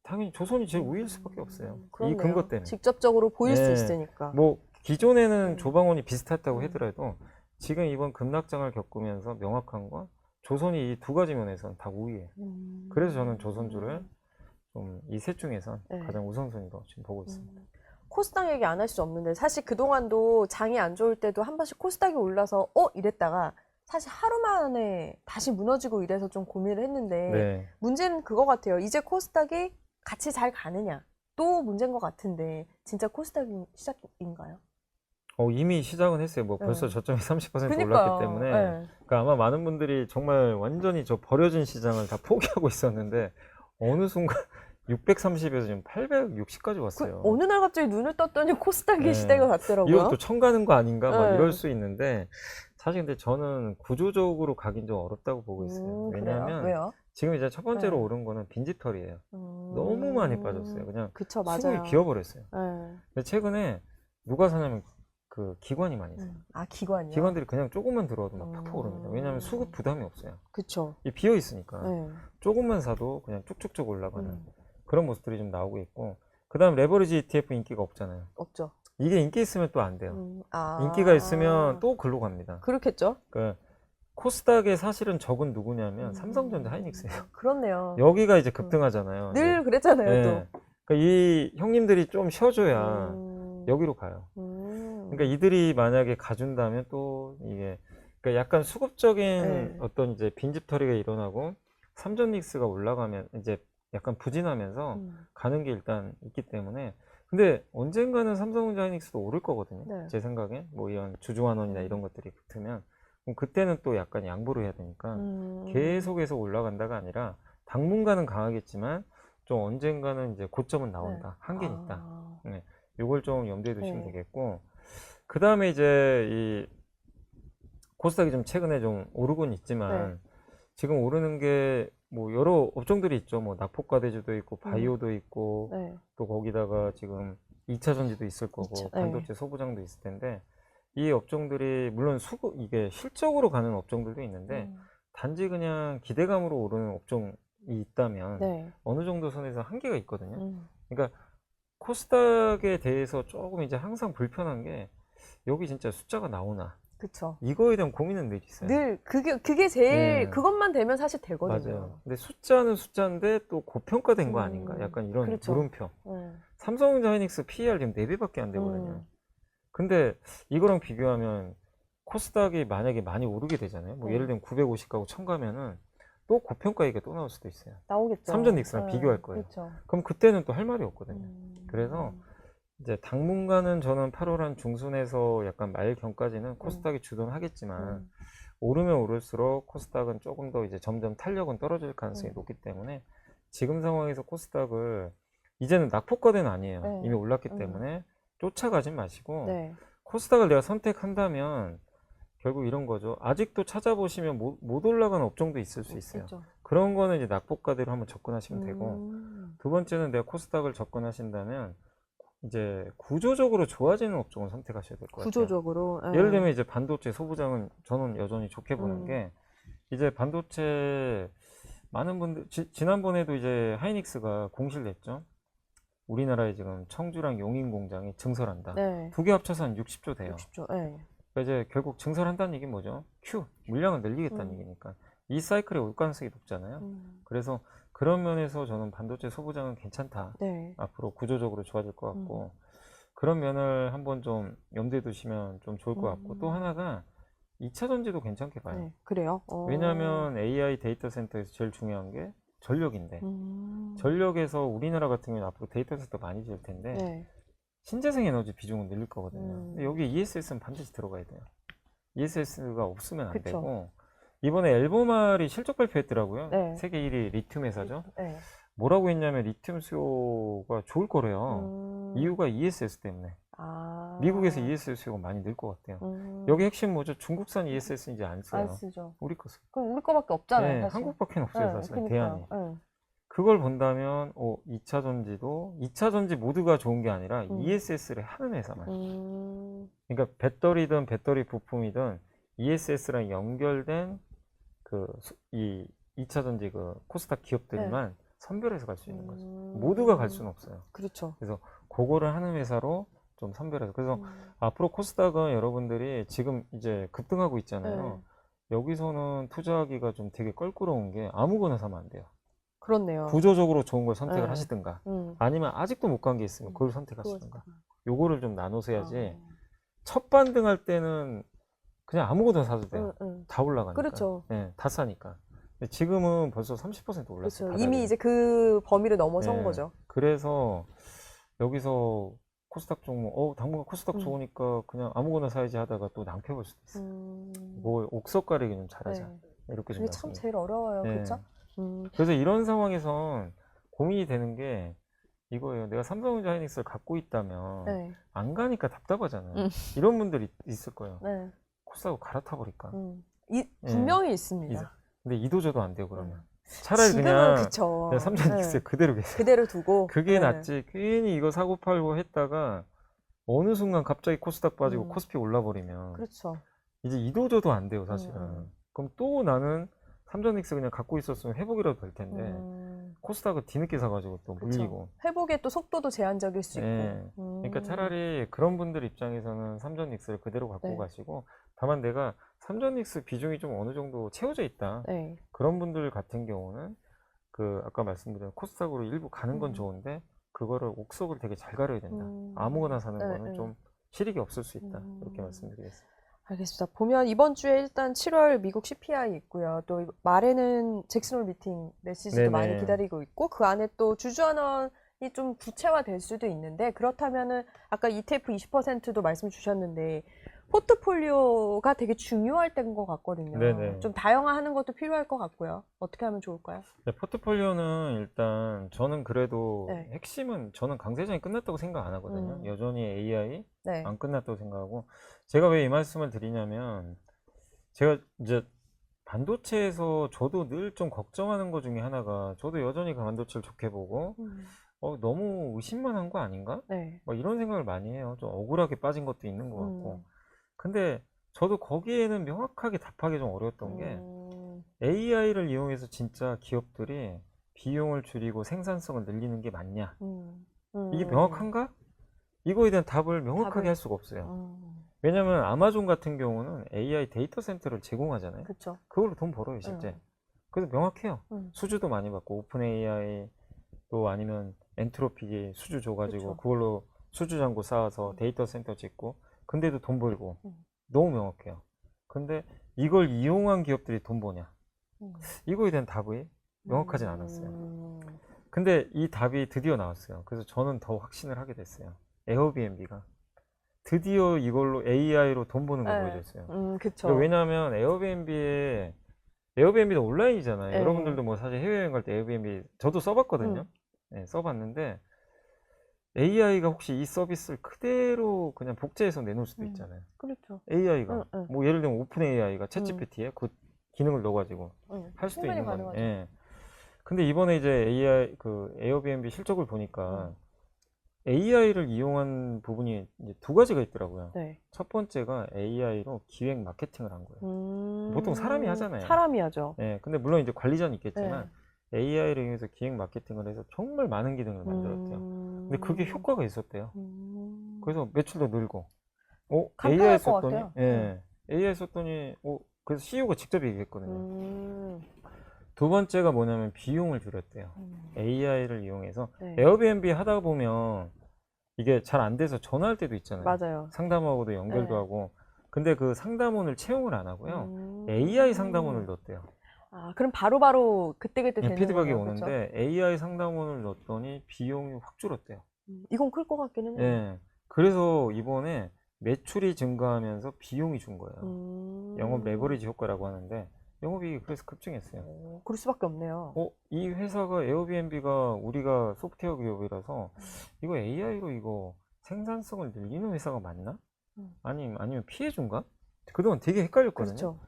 당연히 조선이 제일 우위일 수밖에 없어요. 그렇네요. 이 근거 때문에. 직접적으로 보일 수 네. 있으니까. 뭐 기존에는 조방원이 비슷했다고 음. 하더라도 지금 이번 급락장을 겪으면서 명확한 건 조선이 이 두 가지 면에서는 다 우위예요. 그래서 저는 조선주를 좀 이 셋 중에선 네. 가장 우선순위로 지금 보고 있습니다. 코스닥 얘기 안 할 수 없는데 사실 그동안도 장이 안 좋을 때도 한 번씩 코스닥이 올라서 이랬다가 사실 하루 만에 다시 무너지고 이래서 좀 고민을 했는데 네. 문제는 그거 같아요. 이제 코스닥이 같이 잘 가느냐 또 문제인 것 같은데 진짜 코스닥이 시작인가요? 이미 시작은 했어요. 뭐 벌써 네. 저점이 30% 그러니까요. 올랐기 때문에 네. 그러니까 아마 많은 분들이 정말 완전히 저 버려진 시장을 다 포기하고 있었는데 어느 순간 630에서 지금 860까지 왔어요. 어느 날 갑자기 눈을 떴더니 코스닥이 네. 시대가 갔더라고요. 이것도 청 가는 거 아닌가 막 네. 이럴 수 있는데 사실 근데 저는 구조적으로 가긴 좀 어렵다고 보고 있어요. 그래요? 왜냐하면 왜요? 지금 이제 첫 번째로 네. 오른 거는 빈집털이에요. 너무 많이 빠졌어요. 그냥 그쵸, 수급이 맞아요. 비어버렸어요. 네. 근데 최근에 누가 사냐면 그 기관이 많이 사요. 기관이요? 기관들이 그냥 조금만 들어와도 막 팍팍 오릅니다. 왜냐하면 수급 부담이 없어요. 그쵸. 이 비어 있으니까 네. 조금만 사도 그냥 쭉쭉쭉 올라가는 음. 그런 모습들이 좀 나오고 있고 그다음 레버리지 ETF 인기가 없잖아요. 없죠. 이게 인기 있으면 또 안 돼요. 아. 인기가 있으면 또 글로 갑니다. 그렇겠죠. 그 코스닥의 사실은 적은 누구냐면 삼성전자 하이닉스예요. 그렇네요. 여기가 이제 급등하잖아요. 늘 그랬잖아요, 네. 또. 그러니까 이 형님들이 좀 쉬어줘야 음. 여기로 가요. 그러니까 이들이 만약에 가준다면 또 이게 그러니까 약간 수급적인 네. 어떤 이제 빈집털이가 일어나고 삼전닉스가 올라가면 이제 약간 부진하면서 가는 게 일단 있기 때문에 근데 언젠가는 삼성전자 하이닉스도 오를 거거든요. 네. 제 생각에 뭐 이런 주주환원이나 이런 것들이 붙으면 그럼 그때는 또 약간 양보를 해야 되니까 계속해서 올라간다가 아니라 당분간은 강하겠지만 좀 언젠가는 이제 고점은 나온다. 네. 한계는 있다. 아. 네. 요걸 좀 염두에 두시면 네. 되겠고 그 다음에 이제 이 코스닥이 좀 최근에 좀 오르곤 있지만 지금 오르는 게 뭐 여러 업종들이 있죠. 뭐 낙폭과대주도 있고 바이오도 있고 네. 또 거기다가 지금 2차 전지도 있을 거고 네. 반도체 소부장도 있을 텐데 이 업종들이 물론 수급 이게 실적으로 가는 업종들도 있는데 단지 그냥 기대감으로 오르는 업종이 있다면 네. 어느 정도 선에서 한계가 있거든요. 그러니까 코스닥에 대해서 조금 이제 항상 불편한 게 여기 진짜 숫자가 나오나 그쵸. 이거에 대한 고민은 늘 있어요. 늘 그게 제일 네. 그것만 되면 사실 되거든요. 맞아요. 근데 숫자는 숫자인데 또 고평가된 거 아닌가? 약간 이런 그렇죠. 물음표. 네. 삼성전자 하이닉스 PER 지금 4배밖에 안 되거든요. 근데 이거랑 비교하면 코스닥이 만약에 많이 오르게 되잖아요. 뭐 예를 들면 950 가고 1000 가면은 또 고평가 얘기가 또 나올 수도 있어요. 나오겠죠. 삼전닉스랑 비교할 거예요. 그렇죠. 그럼 그때는 또 할 말이 없거든요. 그래서 이제 당분간은 저는 8월 한 중순에서 약간 말경까지는 코스닥이 주둔하겠지만 오르면 오를수록 코스닥은 조금 더 이제 점점 탄력은 떨어질 가능성이 높기 때문에 지금 상황에서 코스닥을 이제는 낙폭과대는 아니에요. 네. 이미 올랐기 때문에 쫓아가지 마시고 네. 코스닥을 내가 선택한다면 결국 이런 거죠. 아직도 찾아보시면 못 올라가는 업종도 있을 수 있어요. 그렇죠. 그런 거는 이제 낙폭과대로 한번 접근하시면 되고 두 번째는 내가 코스닥을 접근하신다면 이제 구조적으로 좋아지는 업종을 선택하셔야 될 것 같아요. 구조적으로. 예를 들면 이제 반도체 소부장은 저는 여전히 좋게 보는 게 이제 반도체 많은 분들 지난번에도 이제 하이닉스가 공시를 냈죠. 우리나라에 지금 청주랑 용인 공장이 증설한다. 네. 두 개 합쳐서 한 60조 돼요. 60조. 네. 그러니까 이제 결국 증설한다는 얘기는 뭐죠? 물량을 늘리겠다는 얘기니까 이 사이클에 올 가능성이 높잖아요. 그래서 그런 면에서 저는 반도체 소부장은 괜찮다. 네. 앞으로 구조적으로 좋아질 것 같고 그런 면을 한번 좀 염두에 두시면 좀 좋을 것 같고 또 하나가 2차 전지도 괜찮게 봐요. 네. 그래요? 왜냐하면 AI 데이터 센터에서 제일 중요한 게 전력인데 전력에서 우리나라 같은 경우는 앞으로 데이터 센터 많이 지을 텐데 네. 신재생 에너지 비중은 늘릴 거거든요. 근데 여기 ESS는 반드시 들어가야 돼요. ESS가 없으면 안 그쵸. 되고 이번에 엘보말이 실적 발표했더라고요. 네. 세계 1위 리튬 회사죠. 네. 뭐라고 했냐면 리튬 수요가 좋을 거래요. 이유가 ESS 때문에. 아. 미국에서 ESS 수요가 많이 늘 것 같아요. 여기 핵심 뭐죠? 중국산 ESS 이제 안 써요. 안 쓰죠. 우리 거 써. 그럼 우리 거밖에 없잖아요, 네, 사실. 한국밖에 없어요, 네, 사실. 그러니까요. 대안이. 네. 그걸 본다면 2차 전지도 2차 전지 모두가 좋은 게 아니라 ESS를 하는 회사만. 그러니까 배터리든 배터리 부품이든 ESS랑 연결된 이 2차 전지 코스닥 기업들만 선별해서 갈 수 있는 거죠. 모두가 갈 수는 없어요. 그렇죠. 그래서 그거를 하는 회사로 좀 선별해서. 그래서 앞으로 코스닥은 여러분들이 지금 이제 급등하고 있잖아요. 여기서는 투자하기가 좀 되게 껄끄러운 게 아무거나 사면 안 돼요. 그렇네요. 구조적으로 좋은 걸 선택을 네. 하시든가 아니면 아직도 못 간 게 있으면 그걸 선택하시든가 요거를 좀 나눠서 해야지 첫 반등할 때는 그냥 아무거나 사도 돼요. 다 올라가니까. 그렇죠. 네, 다 싸니까. 근데 지금은 벌써 30% 올랐어요. 그렇죠. 이미 이제 그 범위를 넘어선 네. 거죠. 그래서 여기서 코스닥 종목, 당분간 코스닥 좋으니까 그냥 아무거나 사야지 하다가 또 낭패 볼 수도 있어요. 뭐 옥석 가리기 좀 잘하자. 네. 이렇게 좀 그게 참 말씀드려요. 제일 어려워요. 네. 그렇죠? 그래서 이런 상황에선 고민이 되는 게 이거예요. 내가 삼성전자 하이닉스를 갖고 있다면 네. 안 가니까 답답하잖아요. 이런 분들이 있을 거예요. 네. 코스닥을 갈아타 버릴까? 분명히 있습니다. 근데 이도저도 안 돼요, 그러면. 차라리 지금은 그냥 그쵸. 삼성전자 그대로 계세요. 그대로 두고. 그게 네. 낫지. 괜히 이거 사고 팔고 했다가 어느 순간 갑자기 코스닥 빠지고 코스피 올라버리면 그렇죠. 이제 이도저도 안 돼요, 사실은. 그럼 또 나는 삼성전자 그냥 갖고 있었으면 회복이라도 될 텐데 코스닥을 뒤늦게 사가지고 또 물리고. 그쵸. 회복의 또 속도도 제한적일 수 네. 있고. 그러니까 차라리 그런 분들 입장에서는 삼성전자를 그대로 갖고 네. 가시고 다만 내가 삼성전자 비중이 좀 어느 정도 채워져 있다. 네. 그런 분들 같은 경우는 아까 말씀드린 코스닥으로 일부 가는 건 좋은데 그거를 옥석을 되게 잘 가려야 된다. 아무거나 사는 거는 좀 실익이 없을 수 있다. 이렇게 말씀드리겠습니다. 알겠습니다. 보면 이번 주에 일단 7월 미국 CPI 있고요. 또 말에는 잭슨홀 미팅 메시지도 네네. 많이 기다리고 있고 그 안에 또 주주환원이 좀 구체화될 수도 있는데 그렇다면은 아까 ETF 20%도 말씀 주셨는데 포트폴리오가 되게 중요할 때인 것 같거든요. 네네. 좀 다양화하는 것도 필요할 것 같고요. 어떻게 하면 좋을까요? 네, 포트폴리오는 일단 저는 그래도 네. 핵심은 저는 강세장이 끝났다고 생각 안 하거든요. 여전히 AI 네. 안 끝났다고 생각하고 제가 왜 이 말씀을 드리냐면 제가 이제 반도체에서 저도 늘 좀 걱정하는 것 중에 하나가 저도 여전히 그 반도체를 좋게 보고 너무 의심만 한 거 아닌가? 네. 이런 생각을 많이 해요. 좀 억울하게 빠진 것도 있는 것 같고. 근데 저도 거기에는 명확하게 답하기 좀 어려웠던 게 AI를 이용해서 진짜 기업들이 비용을 줄이고 생산성을 늘리는 게 맞냐? 이게 명확한가? 이거에 대한 답을 명확하게 할 수가 없어요. 왜냐면 아마존 같은 경우는 AI 데이터 센터를 제공하잖아요. 그렇죠. 그걸로 돈 벌어요, 실제. 그래서 명확해요. 수주도 많이 받고 오픈 AI 또 아니면 엔트로피 수주 줘가지고 그쵸. 그걸로 수주 잔고 쌓아서 데이터 센터 짓고 근데도 돈 벌고 너무 명확해요. 근데 이걸 이용한 기업들이 돈 버냐? 이거에 대한 답이 명확하진 않았어요. 근데 이 답이 드디어 나왔어요. 그래서 저는 더 확신을 하게 됐어요. 에어비앤비가 드디어 이걸로 AI로 돈 버는 걸 보여줬어요. 그쵸. 그러니까 왜냐하면 에어비앤비도 온라인이잖아요. 네. 여러분들도 뭐 사실 해외여행 갈 때 에어비앤비 저도 써봤거든요. 네, 써봤는데 AI가 혹시 이 서비스를 그대로 그냥 복제해서 내놓을 수도 있잖아요. 그렇죠. AI가 뭐 예를 들면 오픈 AI가 챗GPT에 그 기능을 넣어가지고 할 수도 충분히 있는 가능하죠. 건데. 예. 근데 이번에 이제 AI 에어비앤비 실적을 보니까 AI를 이용한 부분이 이제 두 가지가 있더라고요. 네. 첫 번째가 AI로 기획 마케팅을 한 거예요. 보통 사람이 하잖아요. 사람이 하죠. 예. 근데 물론 이제 관리자는 있겠지만 AI를 이용해서 기획 마케팅을 해서 정말 많은 기능을 만들었대요. 근데 그게 효과가 있었대요. 그래서 매출도 늘고. 간편할 AI 것 썼더니, 같아요. 예. AI 썼더니, 그래서 CEO가 직접 얘기했거든요. 두 번째가 뭐냐면 비용을 줄였대요. AI를 이용해서. 네. 에어비앤비 하다 보면 이게 잘 안 돼서 전화할 때도 있잖아요. 맞아요. 상담하고도 연결도 네. 하고. 근데 그 상담원을 채용을 안 하고요. AI 상담원을 넣었대요. 아, 그럼 바로바로 그때그때 되는 피드백이 거네요. 오는데 AI 상담원을 넣었더니 비용이 확 줄었대요. 이건 클 것 같기는 해요. 예. 그래서 이번에 매출이 증가하면서 비용이 준 거예요. 영업 레버리지 효과라고 하는데 영업이익이 그래서 급증했어요. 그럴 수밖에 없네요. 이 회사가 에어비앤비가 우리가 소프트웨어 기업이라서 이거 AI로 이거 생산성을 늘리는 회사가 맞나? 음. 아니면 피해준가? 그동안 되게 헷갈렸거든요. 그렇죠.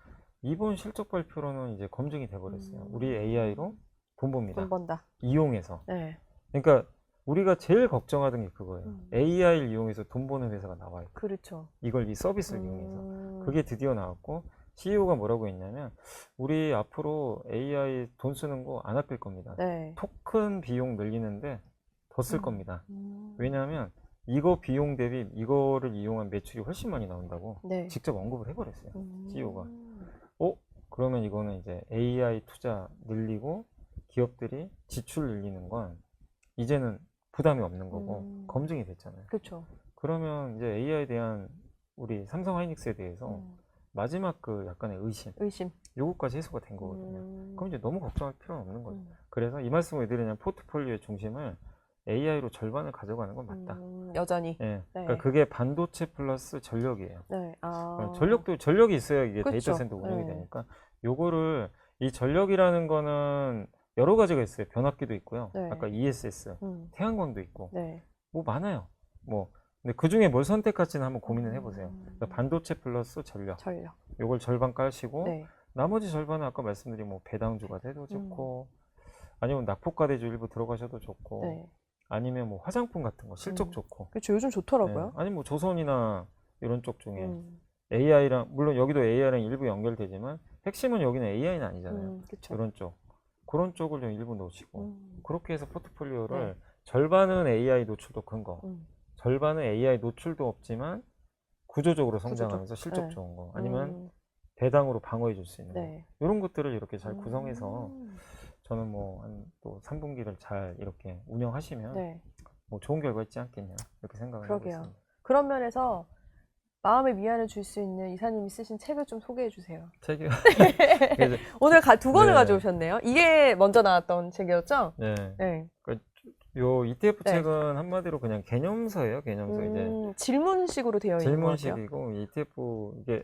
이번 실적 발표로는 이제 검증이 돼버렸어요. 우리 음. AI로 돈 봅니다. 돈 번다. 이용해서. 네. 그러니까 우리가 제일 걱정하던 게 그거예요. 음. AI를 이용해서 돈 버는 회사가 나와요. 그렇죠. 이 서비스를 이용해서. 그게 드디어 나왔고, CEO가 뭐라고 했냐면, 우리 앞으로 AI 돈 쓰는 거 안 아낄 겁니다. 네. 토큰 비용 늘리는데 더 쓸 음. 겁니다. 왜냐하면 이거 비용 대비 이거를 이용한 매출이 훨씬 많이 나온다고 네. 직접 언급을 해버렸어요. CEO가. 음. 그러면 이거는 이제 AI 투자 늘리고 기업들이 지출 늘리는 건 이제는 부담이 없는 거고 검증이 됐잖아요. 그렇죠. 그러면 이제 AI에 대한 우리 삼성 하이닉스에 대해서 마지막 그 약간의 의심 요거까지 해소가 된 거거든요. 그럼 이제 너무 걱정할 필요는 없는 거죠. 그래서 이 말씀을 드리냐면 포트폴리오의 중심을 AI로 절반을 가져가는 건 맞다. 여전히. 예. 네. 그러니까 그게 반도체 플러스 전력이에요. 네. 아. 전력이 있어야 이게 그쵸. 데이터 센터 운영이 네. 되니까 요거를 이 전력이라는 거는 여러 가지가 있어요. 변압기도 있고요. 네. 아까 ESS, 태양광도 있고 네. 뭐 많아요. 근데 그 중에 뭘 선택할지는 한번 고민을 해보세요. 그러니까 반도체 플러스 전력. 요걸 절반 까시고 네. 나머지 절반은 아까 말씀드린 뭐 배당주가 돼도 좋고 아니면 낙폭과대주 일부 들어가셔도 좋고 네. 아니면 뭐 화장품 같은 거 실적 좋고. 그렇죠. 요즘 좋더라고요. 네. 아니면 뭐 조선이나 이런 쪽 중에 AI랑 물론 여기도 AI랑 일부 연결되지만 핵심은 여기는 AI는 아니잖아요. 그쵸. 이런 쪽 그런 쪽을 좀 일부 놓으시고 그렇게 해서 포트폴리오를 네. 절반은 AI 노출도 큰 거, 절반은 AI 노출도 없지만 구조적으로 성장하면서 실적 네. 좋은 거, 아니면 배당으로 방어해 줄 수 있는 네. 거 이런 것들을 이렇게 잘 구성해서 저는 뭐 한 또 3분기를 잘 이렇게 운영하시면 네. 뭐 좋은 결과 있지 않겠냐 이렇게 생각을 하고 그러게요. 있습니다. 그런 면에서 마음의 위안을 줄 수 있는 이사님이 쓰신 책을 좀 소개해 주세요. 책이 오늘 두 권을 네. 가져오셨네요. 이게 먼저 나왔던 책이었죠? 네. 네. 요 ETF 네. 책은 한마디로 그냥 개념서예요. 개념서 이제 질문식으로 되어 있는 것 같아요. 질문식이고 ETF 이게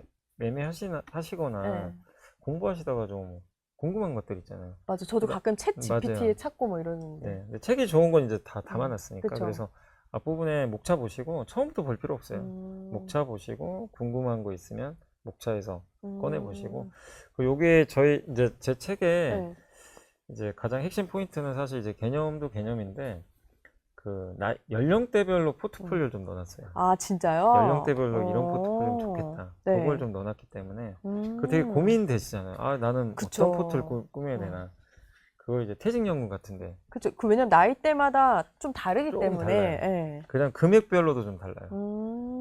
하시거나 네. 공부하시다가 좀 궁금한 것들 있잖아요. 맞아. 저도 가끔 챗 GPT에 맞아요. 찾고 뭐 이러는데. 네. 근데 책이 좋은 건 이제 다 담아놨으니까 그쵸. 그래서 앞부분에 목차 보시고 처음부터 볼 필요 없어요. 목차 보시고 궁금한 거 있으면 목차에서 꺼내 보시고 요게 이제 제 책에 네. 이제 가장 핵심 포인트는 사실 이제 개념도 개념인데 연령대별로 포트폴리오를 좀 넣어놨어요. 아, 진짜요? 연령대별로 이런 포트폴리오면 좋겠다. 네. 그걸 좀 넣어놨기 때문에 그 되게 고민되시잖아요. 아, 나는 그쵸. 어떤 포트를 꾸며야 되나. 그걸 이제 퇴직연금 같은데 그쵸. 왜냐면 나이대마다 좀 다르기 조금 때문에. 달라요. 네. 그냥 금액별로도 좀 달라요.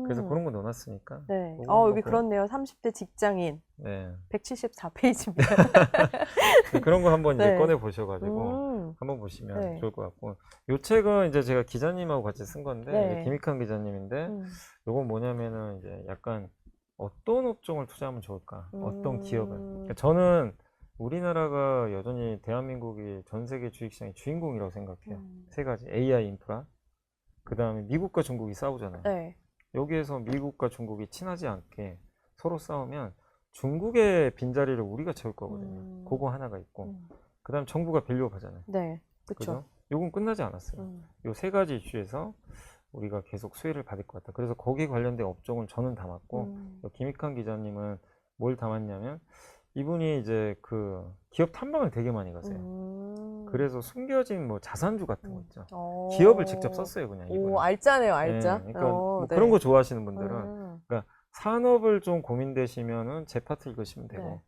그래서 그런 거 넣어놨으니까. 네. 그거 한번 여기 그렇네요. 30대 직장인. 네. 174페이지입니다. 그런 거 한번 이제 네. 꺼내 보셔가지고 한번 보시면 네. 좋을 것 같고. 요 책은 이제 제가 기자님하고 같이 쓴 건데 네. 김익환 기자님인데 요건 뭐냐면은 이제 약간 어떤 업종을 투자하면 좋을까? 어떤 기업을? 그러니까 저는 우리나라가 여전히 대한민국이 전 세계 주식시장의 주인공이라고 생각해요. 세 가지. AI 인프라, 그 다음에 미국과 중국이 싸우잖아요. 네. 여기에서 미국과 중국이 친하지 않게 서로 싸우면 중국의 빈자리를 우리가 채울 거거든요. 그거 하나가 있고, 그 다음 정부가 밸류업 하잖아요. 네. 그쵸. 그죠? 요건 끝나지 않았어요. 요 세 가지 이슈에서 우리가 계속 수혜를 받을 것 같다. 그래서 거기에 관련된 업종을 저는 담았고, 김익환 기자님은 뭘 담았냐면, 이분이 이제 그 기업 탐방을 되게 많이 가세요. 그래서 숨겨진 뭐 자산주 같은 거 있죠. 기업을 직접 썼어요, 그냥. 오, 알짜네요, 알짜. 네, 그러니까 뭐 그런 거 좋아하시는 분들은 그러니까 산업을 좀 고민되시면은 제 파트 읽으시면 되고 네.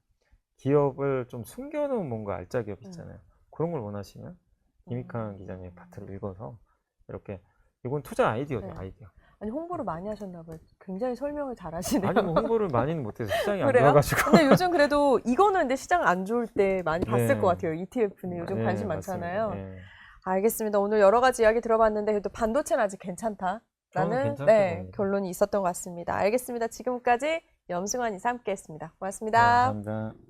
기업을 좀 숨겨놓은 뭔가 알짜 기업 있잖아요. 그런 걸 원하시면 김익환 기자님의 파트를 읽어서 이렇게 이건 투자 아이디어죠, 네. 아이디어. 아니, 홍보를 많이 하셨나 봐요. 굉장히 설명을 잘 하시네요. 아니 뭐 홍보를 많이는 못해서 시장이 안 그래요? 좋아가지고. 근데 요즘 그래도 이거는 근데 시장 안 좋을 때 많이 봤을 네. 것 같아요. ETF는 요즘 네, 관심 맞습니다. 많잖아요. 네. 알겠습니다. 오늘 여러 가지 이야기 들어봤는데 그래도 반도체는 아직 저는 괜찮다라는 괜찮다고 봅니다. 결론이 있었던 것 같습니다. 알겠습니다. 지금까지 염승환 이사 함께했습니다. 고맙습니다. 감사합니다.